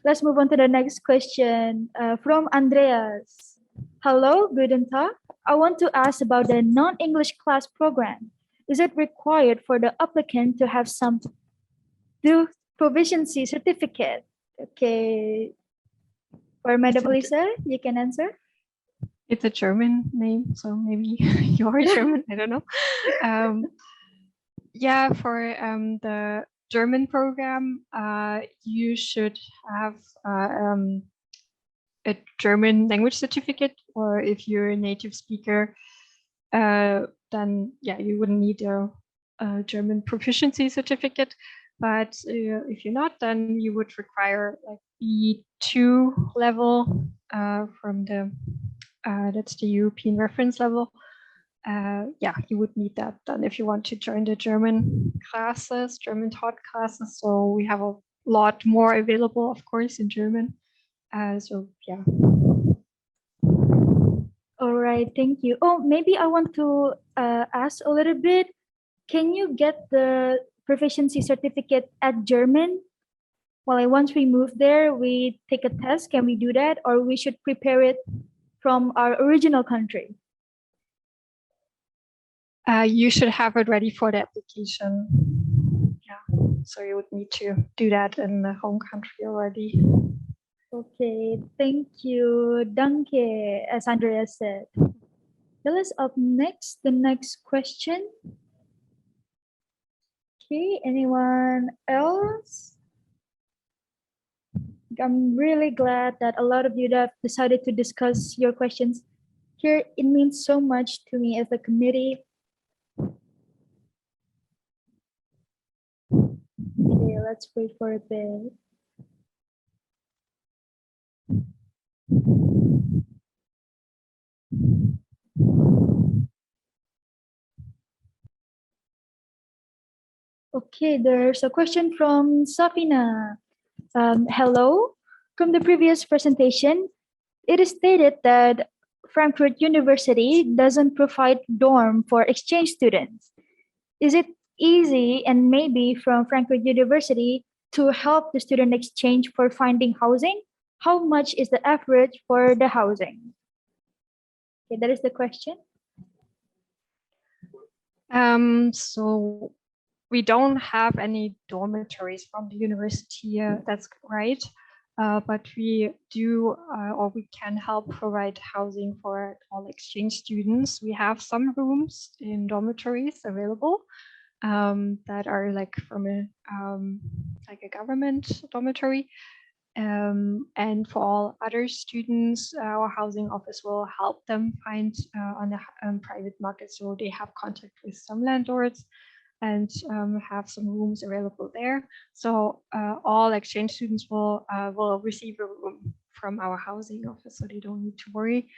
Let's move on to the next question from Andreas. Hello, guten Tag. I want to ask about the non-English class program. Is it required for the applicant to have some proficiency certificate? Okay. For Madam Elisa, you can answer. It's a German name, so maybe you're German. I don't know. Yeah, for the German program, you should have a German language certificate, or if you're a native speaker, then yeah, you wouldn't need a German proficiency certificate. But if you're not, then you would require like B2 level from the that's the European reference level. Yeah, you would need that then if you want to join the German classes, German taught classes. So we have a lot more available, of course, in German. So yeah. All right, thank you. Oh, maybe I want to ask a little bit. Can you get the proficiency certificate at German? Well, once we move there, we take a test. Can we do that, or we should prepare it from our original country? You should have it ready for the application. Yeah, so you would need to do that in the home country already. Okay, thank you. Danke, as Andrea said. Tell us up next, the next question. Okay, anyone else? I'm really glad that a lot of you have decided to discuss your questions here. It means so much to me as a committee. Okay, let's wait for a bit. Okay, there's a question from Safina. Hello. From the previous presentation, it is stated that Frankfurt University doesn't provide dorm for exchange students. Is it easy and maybe from Frankfurt University to help the student exchange for finding housing? How much is the average for the housing? Okay, that is the question. So we don't have any dormitories from the university, that's right. But we do, or we can help provide housing for all exchange students. We have some rooms in dormitories available that are like from a government dormitory. And for all other students, our housing office will help them find on the private market. So they have contact with some landlords and have some rooms available there. So all exchange students will receive a room from our housing office, so they don't need to worry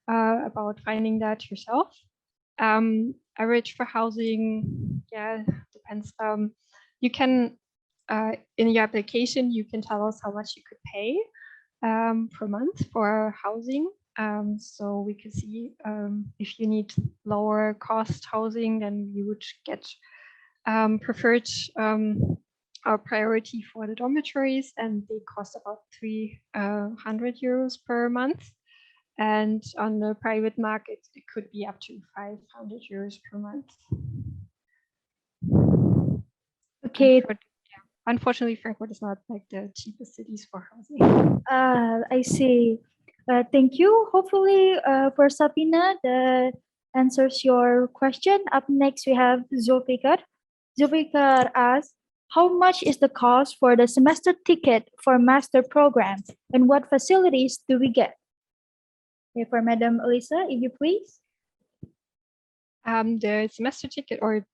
about finding that yourself. Average for housing, yeah, depends. You can, in your application, you can tell us how much you could pay per month for housing. So we can see if you need lower cost housing, then you would get preferred our priority for the dormitories, and they cost about 300 euros per month. And on the private market, it could be up to 500 euros per month. Okay. Unfortunately, Frankfurt is not like the cheapest cities for housing. I see. Thank you. Hopefully for Sabina, that answers your question. Up next, we have Zulfikar. Zulfikar asks, how much is the cost for the semester ticket for master program, and what facilities do we get? Okay, for Madam Elisa, if you please. The semester ticket or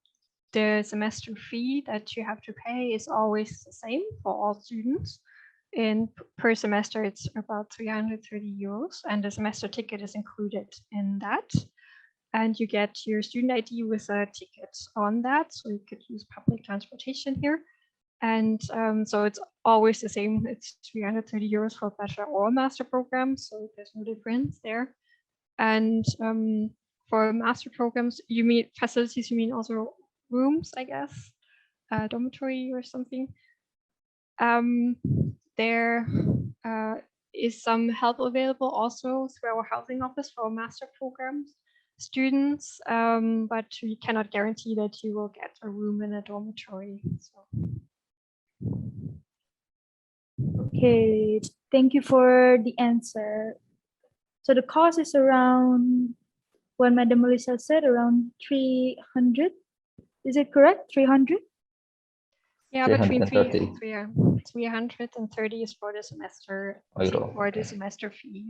the semester fee that you have to pay is always the same for all students. and per semester it's about 330 euros, and the semester ticket is included in that. And you get your student ID with a ticket on that, so you could use public transportation here. And so it's always the same. It's 330 euros for bachelor or master program, so there's no difference there. And for master programs, you mean facilities, you mean also rooms, I guess, dormitory or something. There is some help available also through our housing office for master programs students, but we cannot guarantee that you will get a room in a dormitory. So. Okay, thank you for the answer. So the cost is around, what Madam Melissa said, around 300. Is it correct? 300? Yeah, between 330. 330 is for the semester, Euro. for the semester fee,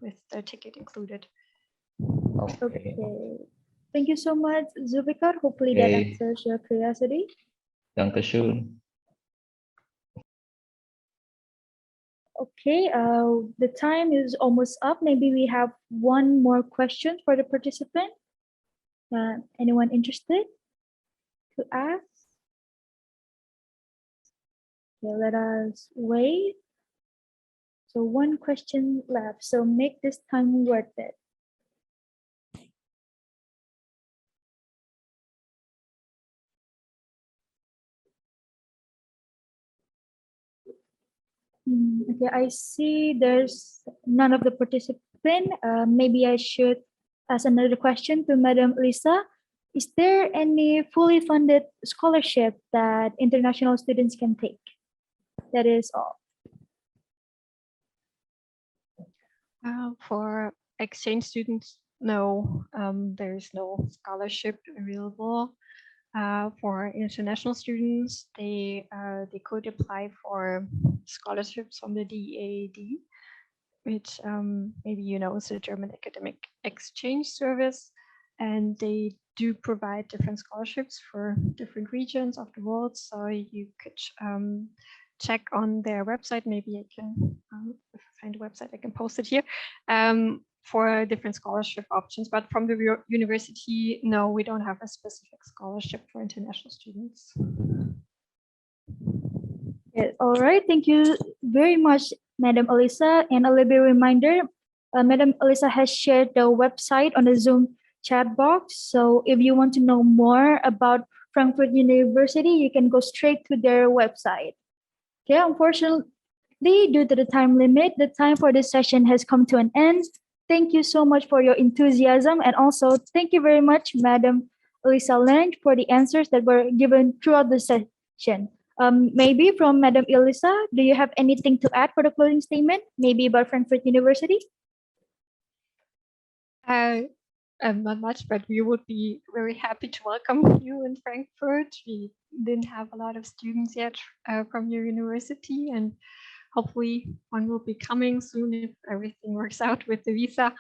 with the ticket included. Okay. Thank you so much, Zulfikar. Hopefully that Okay. answers your curiosity. Dankeschön. Okay, the time is almost up. Maybe we have one more question for the participant. Anyone interested to ask? Okay, let us wait. So one question left. So make this time worth it. Okay, I see there's none of the participant. Maybe I should ask another question to Madam Lisa. Is there any fully funded scholarship that international students can take? That is all. For exchange students, no, there is no scholarship available. For international students, they could apply for scholarships from the DAAD, which maybe you know is the German Academic Exchange Service, and they do provide different scholarships for different regions of the world. So you could check on their website. Maybe I can, if I find a website, I can post it here. For different scholarship options, but from the university, no, we don't have a specific scholarship for international students. Yeah, all right, thank you very much, Madam Elisa. And a little bit reminder, Madam Elisa has shared the website on the Zoom chat box. So if you want to know more about Frankfurt University, you can go straight to their website. Okay, unfortunately, due to the time limit, the time for this session has come to an end. Thank you so much for your enthusiasm, and also thank you very much, Madam Elisa Lange, for the answers that were given throughout the session. Maybe from Madam Elisa, do you have anything to add for the closing statement? Maybe about Frankfurt University? Not much, but we would be very happy to welcome you in Frankfurt. We didn't have a lot of students yet from your university, and hopefully one will be coming soon if everything works out with the visa.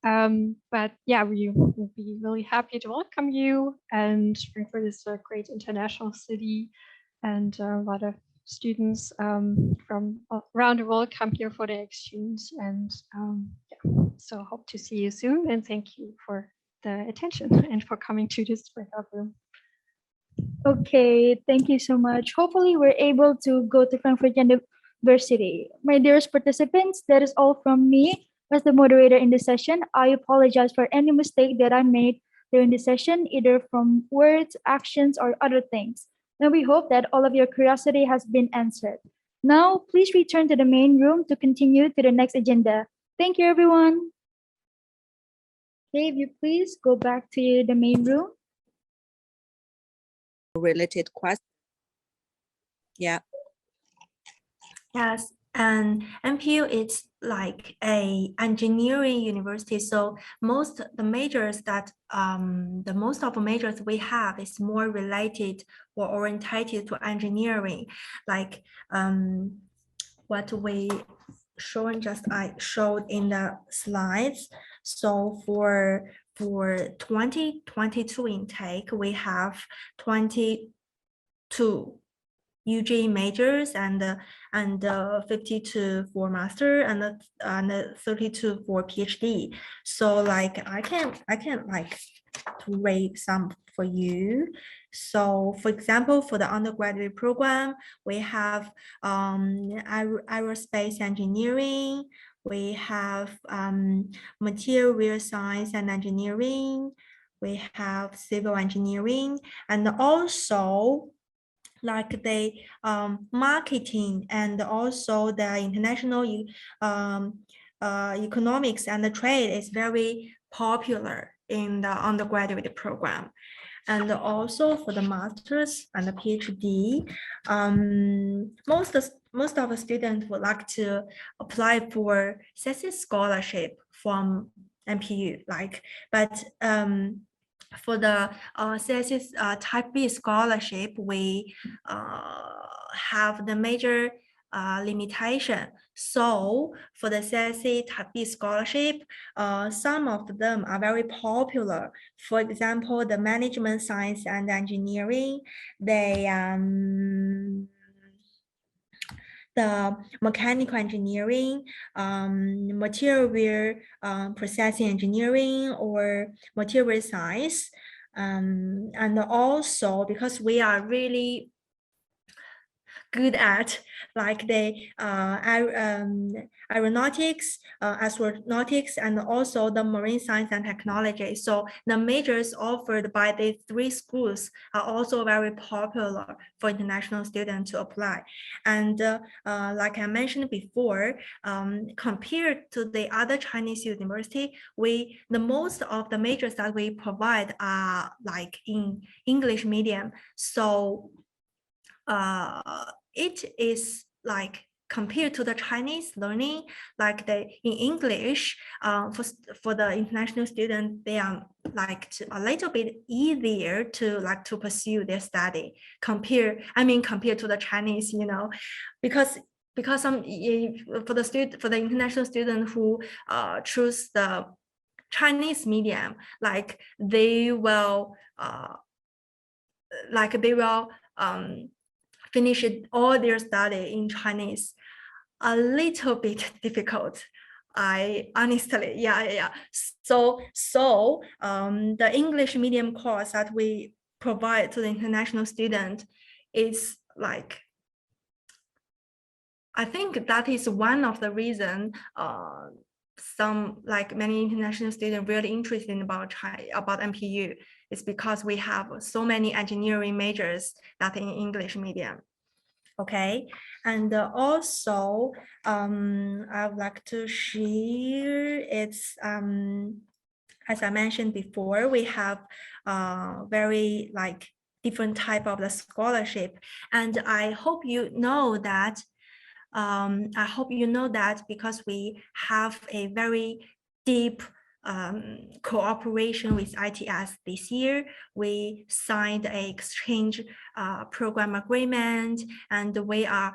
But yeah, we will be really happy to welcome you. And Frankfurt is a great international city, and a lot of students from around the world come here for the exchange. And yeah, so hope to see you soon. And thank you for the attention and for coming to this breakout room. Okay, thank you so much. Hopefully we're able to go to Frankfurt University. My dearest participants, that is all from me as the moderator in this session. I apologize for any mistake that I made during the session, either from words, actions, or other things. And we hope that all of your curiosity has been answered. Now, please return to the main room to continue to the next agenda. Thank you, everyone. Okay, if you please go back to the main room. Related question. Yeah. Yes, and NPU is like a engineering university. So most of the majors we have is more related or orientated to engineering, like what we I showed in the slides. So for 2022 intake, we have 22 UG majors and 52 for master and 32 for PhD. So like I can like to rate some for you. So for example, for the undergraduate program, we have aerospace engineering, we have material science and engineering, we have civil engineering, and also like the marketing and also the international economics and the trade is very popular in the undergraduate program. And also for the master's and the PhD, most of the students would like to apply for thesis scholarship from NPU, but for the thesis type B scholarship, we have the major limitation. So for the thesis type B scholarship, some of them are very popular. For example, the management science and engineering, the mechanical engineering, material processing engineering, or material science. And also because we are really good at like the aeronautics, astronautics, and also the marine science and technology. So the majors offered by the three schools are also very popular for international students to apply. And like I mentioned before, compared to the other Chinese university, the most of the majors that we provide are like in English medium. So it is like compared to the Chinese learning, like in English, for the international student, they are like a little bit easier to pursue their study compared to the Chinese, you know, because some for the international student who choose the Chinese medium, they will finish all their study in Chinese a little bit difficult. I honestly, yeah. So the English medium course that we provide to the international student is like, I think that is one of the reason many international students really interested about NPU. It's because we have so many engineering majors that in English medium. Okay, and also I would like to share it's as I mentioned before, we have very different type of the scholarship, and I hope you know that. Because we have a very deep cooperation with ITS this year, we signed an exchange program agreement, and we are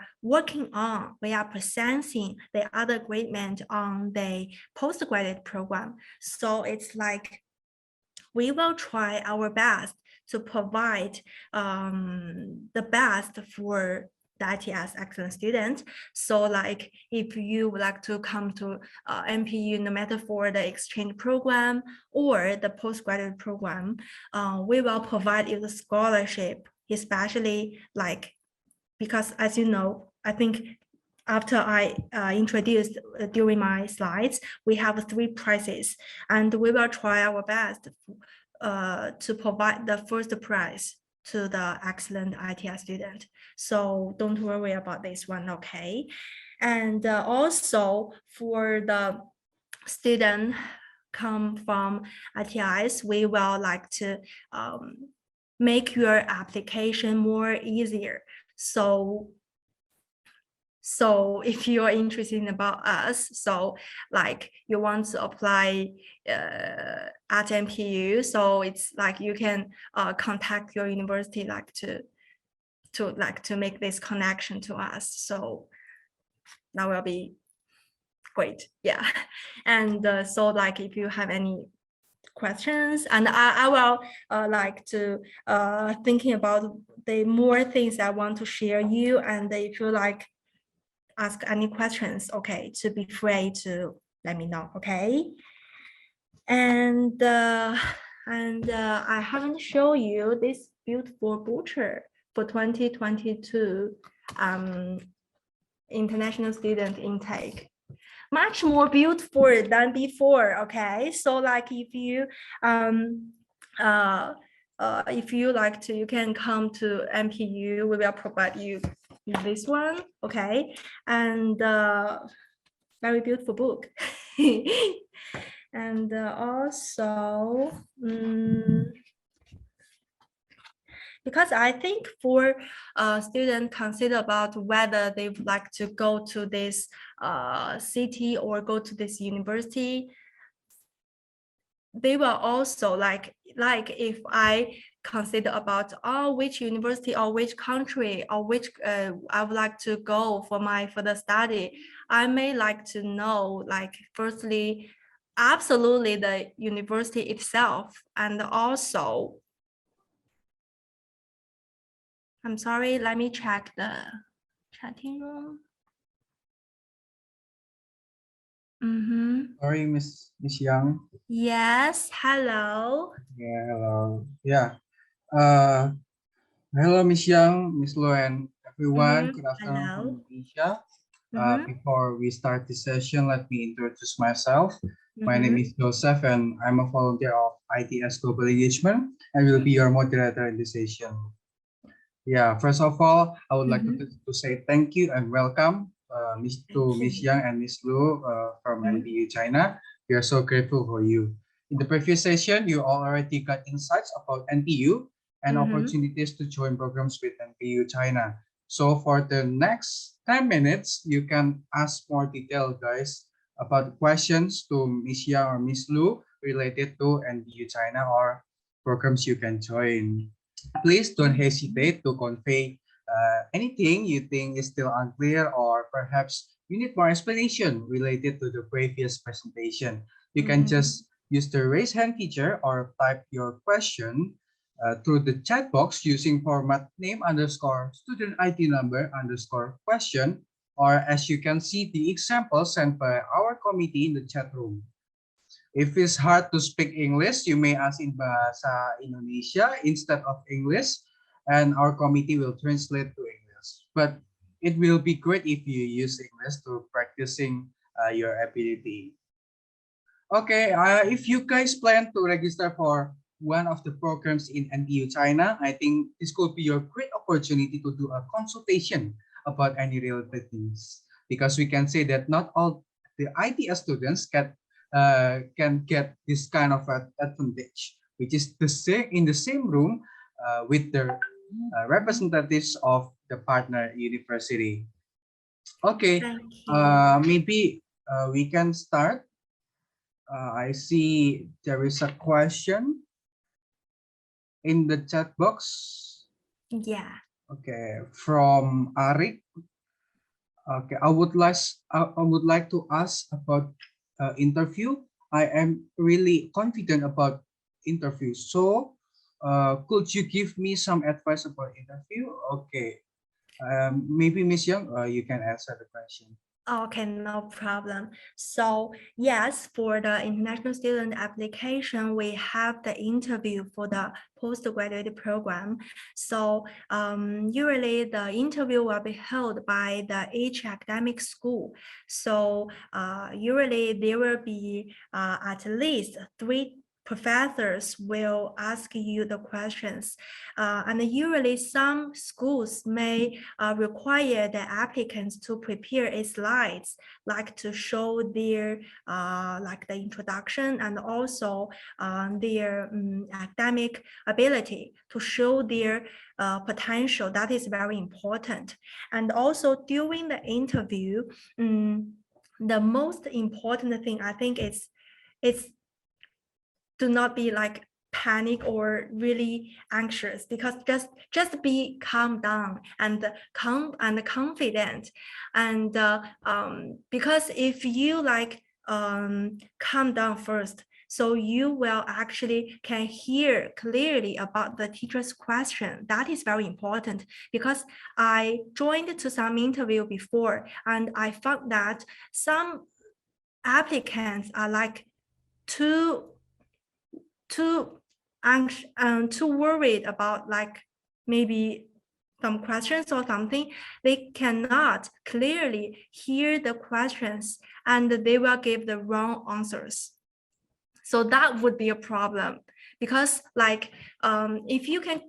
presenting the other agreement on the postgraduate program. So it's like we will try our best to provide the best for the ITS excellent student. So like if you would like to come to NPU, no matter for the exchange program or the postgraduate program, we will provide you the scholarship, especially because as you know, I think after I introduced during my slides, we have 3 prizes, and we will try our best to provide the first prize to the excellent ITS student. So don't worry about this one, okay? And also for the student come from ITS, we will like to make your application more easier. So if you're interested about us, so like you want to apply at NPU, so it's like you can contact your university to make this connection to us. So that will be great, yeah. And so like if you have any questions, and I will like to thinking about the more things I want to share you, and if you like ask any questions, okay, to be free to let me know, okay? And I haven't shown you this beautiful butcher for 2022 international student intake. Much more beautiful than before, okay? So like if you like to, you can come to NPU, we will provide you this one, okay? And very beautiful book. And also, because I think for students consider about whether they would like to go to this city or go to this university, they will also like if I consider about which university or which country or which I would like to go for my further study, I may like to know like firstly absolutely the university itself, and also I'm sorry, let me check the chatting room. Sorry, Miss Young. Yes, hello. Yeah, hello. Yeah. Hello, Miss Young, Miss Lo, and everyone. Good afternoon from Indonesia. Before we start this session, let me introduce myself. My name is Joseph, and I'm a volunteer of ITS Global Engagement, and will be your moderator in this session. Yeah, first of all, I would like to say thank you and welcome Miss Young and Miss Lu from NPU China. We are so grateful for you. In the previous session, you already got insights about NPU and opportunities to join programs with NPU China. So for the next 10 minutes, you can ask more detail, guys, about questions to Miss Yang or Miss Lu related to NPU China or programs you can join. Please don't hesitate to convey anything you think is still unclear, or perhaps you need more explanation related to the previous presentation. You can just use the raise hand feature or type your question through the chat box using format name underscore student ID number underscore question, or as you can see the example sent by our committee in the chat room. If it's hard to speak English, you may ask in Bahasa Indonesia instead of English, and our committee will translate to English. But it will be great if you use English to practicing your ability. Okay, if you guys plan to register for one of the programs in NPU China, I think this could be your great opportunity to do a consultation about any related things, because we can say that not all the ITS students can get this kind of advantage, which is in the same room with the representatives of the partner university. Okay, maybe we can start. I see there is a question in the chat box. Yeah. Okay, from Arik. Okay, I would like to ask about interview. I am really confident about interview. So, could you give me some advice about interview? Okay, maybe Miss Young, you can answer the question. Okay, no problem. So yes, for the international student application, we have the interview for the postgraduate program. So usually the interview will be held by each academic school. So usually there will be at least 3 professors will ask you the questions, and usually some schools may require the applicants to prepare a slides, like to show their like the introduction, and also their academic ability, to show their potential. That is very important. And also during the interview, the most important thing I think is do not be like panic or really anxious, because just be calm down and confident. And because if you like calm down first, So you will actually can hear clearly about the teacher's question. That is very important because I joined to some interview before and I found that some applicants are like too worried about like maybe some questions or something. They cannot clearly hear the questions and they will give the wrong answers. So that would be a problem because like if you can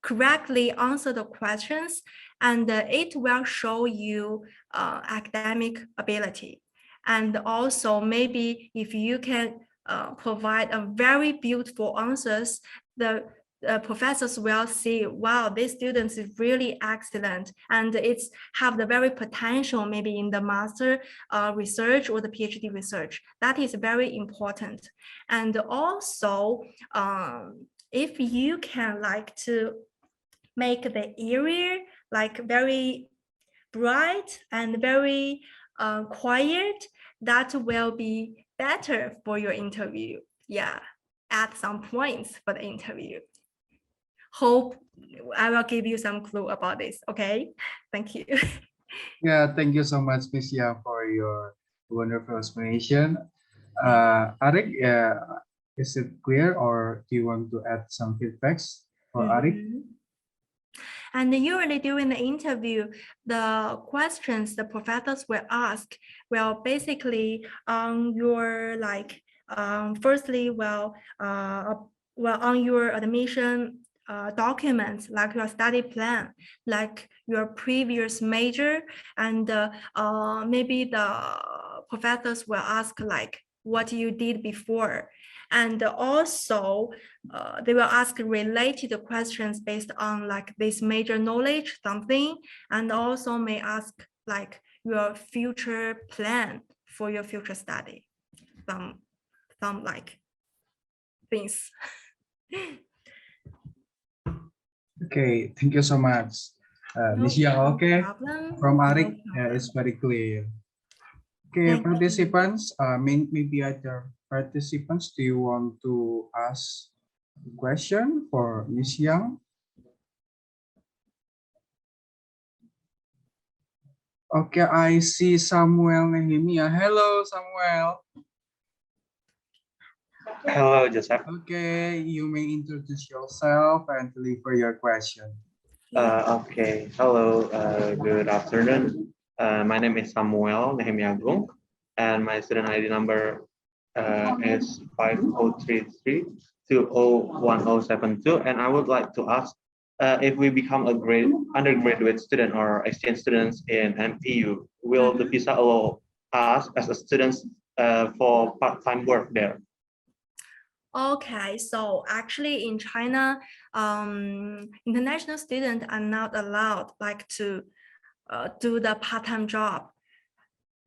correctly answer the questions and it will show you academic ability. And also maybe if you can provide a very beautiful answers, the professors will see, wow, this student is really excellent and it's have the very potential maybe in the master research or the PhD research. That is very important. And also if you can like to make the area like very bright and very quiet, that will be better for your interview. Yeah, add some points for the interview. Hope I will give you some clue about this. Okay, thank you. Yeah, thank you so much, Miss Yang, for your wonderful explanation. Arik, is it clear or do you want to add some feedbacks for Arik? And usually during the interview, the questions the professors will ask will basically on your like firstly on your admission documents, like your study plan, like your previous major, and maybe the professors will ask like what you did before. And also they will ask related questions based on like this major knowledge, something, and also may ask like your future plan for your future study, some like things. Okay, thank you so much. Miss Yang, okay, from Arik, it's very clear. Okay, participants, maybe other participants, do you want to ask a question for Miss Yang? Okay, I see Samuel Nehemia. Hello, Samuel. Hello, Joseph. Okay, you may introduce yourself and deliver your question. Okay, hello, good afternoon. My name is Samuel Nehemia Agung, and my student ID number is 5033201072. And I would like to ask if we become a undergraduate student or exchange students in NPU, will the visa allow us as a students for part-time work there? Okay, so actually in China, international students are not allowed like to do the part-time job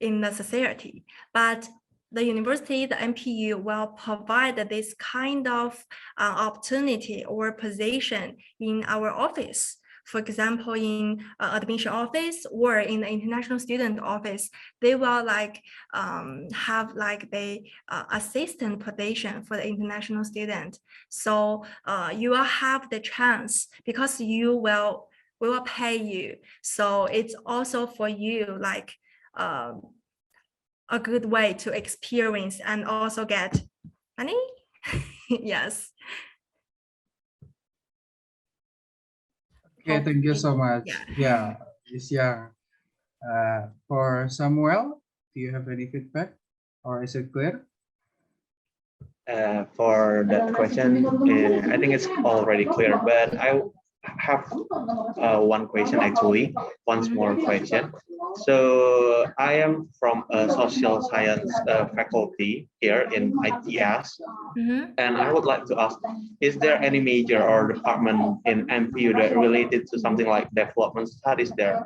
in the society, but the university, the NPU will provide this kind of opportunity or position in our office. For example, in admission office or in the international student office, they will like have like the assistant position for the international student. So you will have the chance because we will pay you. So it's also for you like a good way to experience and also get money. Yes. Okay, thank you so much. Yeah, Miss Yang. For Samuel, do you have any feedback or is it clear? For that question, I think it's already clear, but I have one question actually, one small question. So I am from a social science faculty here in ITS, and I would like to ask, is there any major or department in NPU that related to something like development studies there?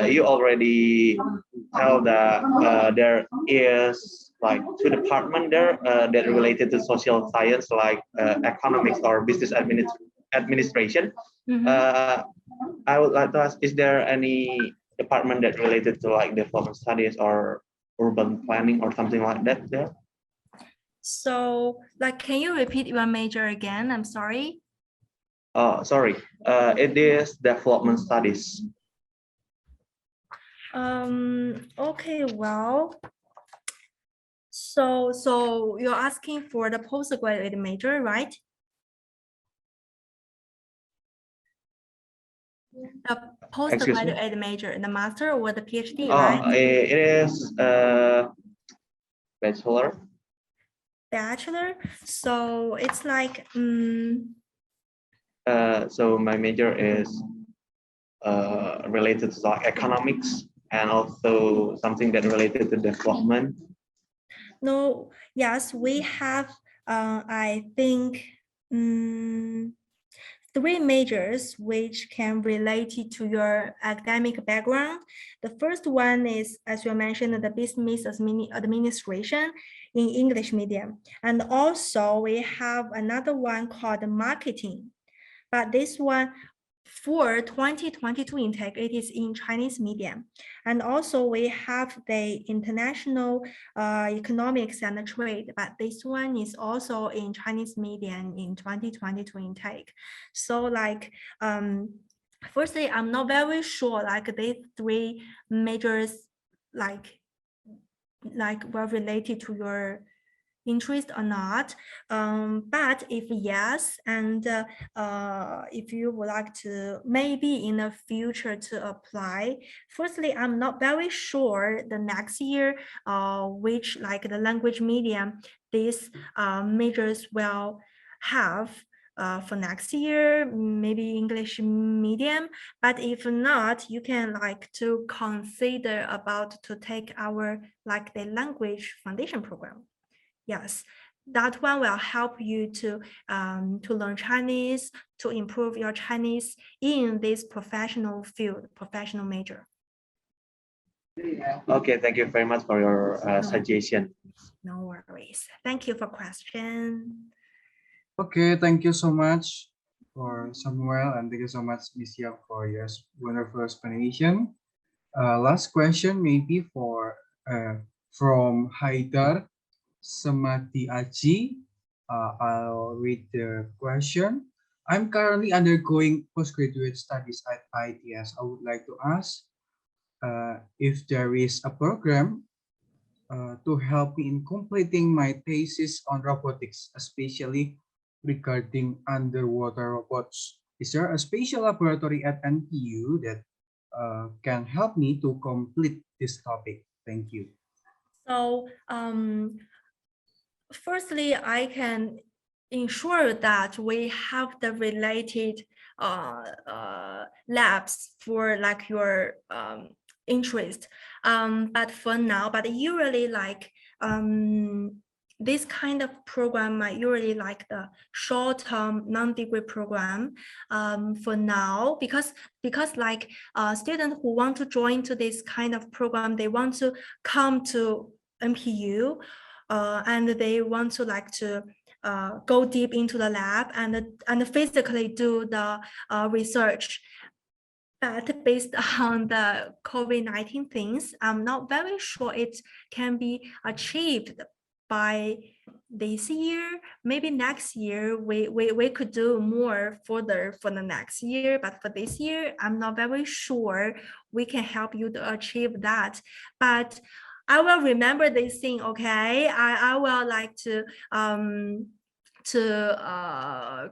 You already tell that there is like two departments there that related to social science, like economics or business administration. I would like to ask, is there any department that related to like development studies or urban planning or something like that there? So, like, can you repeat your major again? I'm sorry. Sorry, it is development studies. Okay, well, so you're asking for the postgraduate major, right? The postgraduate major, the master or the PhD, right? It is bachelor. Bachelor. So it's like so my major is related to like economics and also something that related to development. No, yes, we have I think 3 majors which can relate to your academic background. The first one is, as you mentioned, the business administration in English medium. And also we have another one called marketing. But this one for 2022 intake, it is in Chinese medium. And also we have the international economics and trade, but this one is also in Chinese medium in 2022 intake. So like, firstly, I'm not very sure like these 3 majors like were related to your interest or not, but if yes, and if you would like to maybe in the future to apply, firstly, I'm not very sure the next year which like the language medium these majors will have for next year, maybe English medium. But if not, you can like to consider about to take our like the language foundation program. Yes, that one will help you to learn Chinese, to improve your Chinese in this professional field, professional major. Okay, thank you very much for your suggestion. No worries. Thank you for question. Okay, thank you so much for Samuel, and thank you so much, Miss Yang, for your wonderful explanation. Last question maybe for from Haidar Samati Aji. I'll read the question. I'm currently undergoing postgraduate studies at ITS. I would like to ask if there is a program to help me in completing my thesis on robotics, especially regarding underwater robots. Is there a special laboratory at NPU that can help me to complete this topic? Thank you. So, firstly, I can ensure that we have the related labs for like your interest. But for now, but usually like this kind of program might usually like the short-term non-degree program for now, because like students who want to join to this kind of program, they want to come to NPU and they want to like to go deep into the lab and physically do the research. But based on the COVID-19 things, I'm not very sure it can be achieved by this year. Maybe next year we could do more further for the next year, but for this year, I'm not very sure we can help you to achieve that. But I will remember this thing, okay? I will like to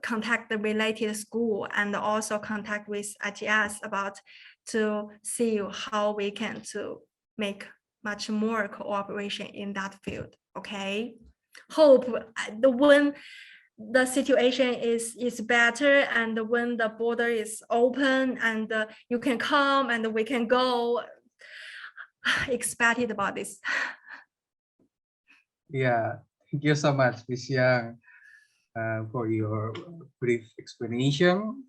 contact the related school and also contact with ITS about to see how we can to make much more cooperation in that field, okay? Hope when the situation is better and when the border is open and you can come and we can go, excited about this. Yeah, thank you so much, Miss Yang, for your brief explanation.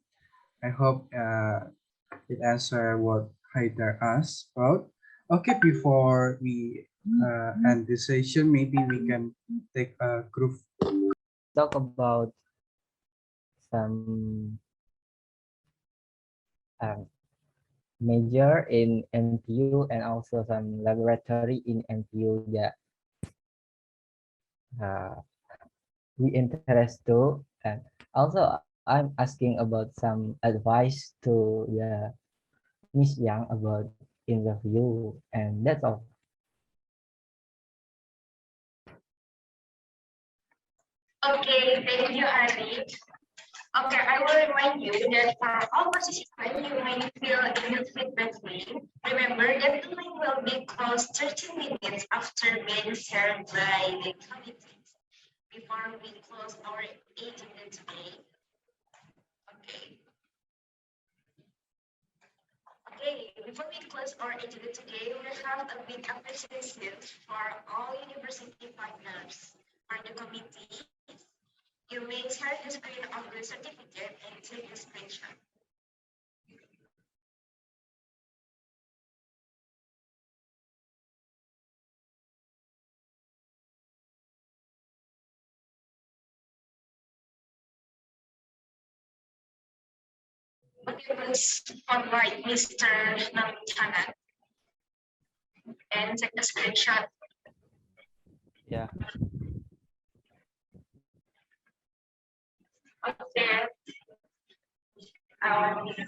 I hope it answered what Haidar asked about. Okay, before we end this session, maybe we can take a group talk about some major in NPU and also some laboratory in NPU. Yeah. we interest to. And also, I'm asking about some advice to Miss Yang about interview, and that's all. Okay, thank you, Hari. Okay, I will remind you that for all participants, you may fill in the feedback link. Remember that the link will be closed 30 minutes after being shared by the committee. Before we close our agenda today. Okay. Okay, before we close our agenda today, we have a big appreciation for all university partners. For the committee, you may share the screen of the certificate and take a screenshot. Okay, please invite Mr. China and take a screenshot. Yeah. Okay.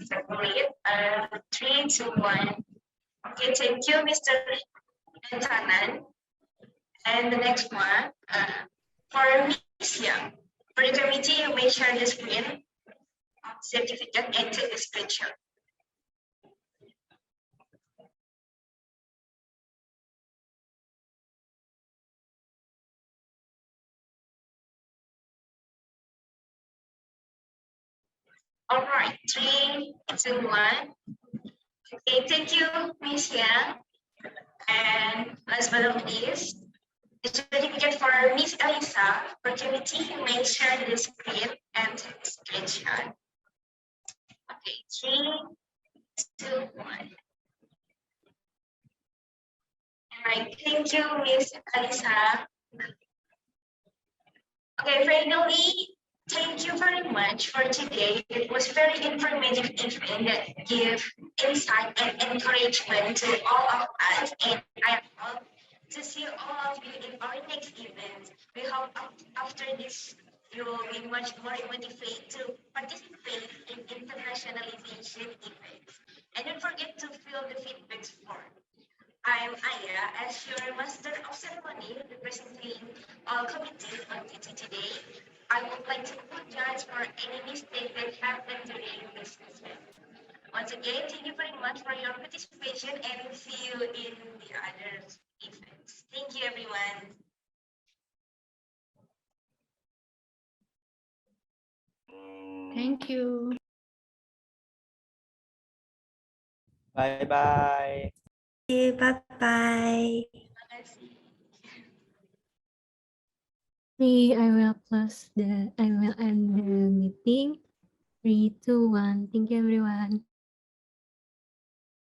Separate. 3, 2, 1. Okay, thank you, Mr. Tanan. And the next one, for Miss Yang. For the committee, you may share the screen certificate and take the screenshot. All right, 3, 2, 1. Okay, thank you, Miss Yang. And last but not least, the certificate for Miss Elisa. For committee, you may share the screen and take the screenshot. Okay, 3, 2, 1. All right, thank you, Miss Elisa. Okay, finally, thank you very much for today. It was very informative event that give insight and encouragement to all of us. And I hope to see all of you in our next event. We hope after this, you will be much more motivated to participate in internationalization events. And don't forget to fill the feedback form. I'm Aya, as your Master of Ceremony representing all committees on duty today. I would like to apologize for any mistake that happened during this event. Once again, thank you very much for your participation and see you in the other events. Thank you, everyone. Thank you. Bye-bye. Bye-bye. I will end the meeting. 3, 2, 1. Thank you, everyone.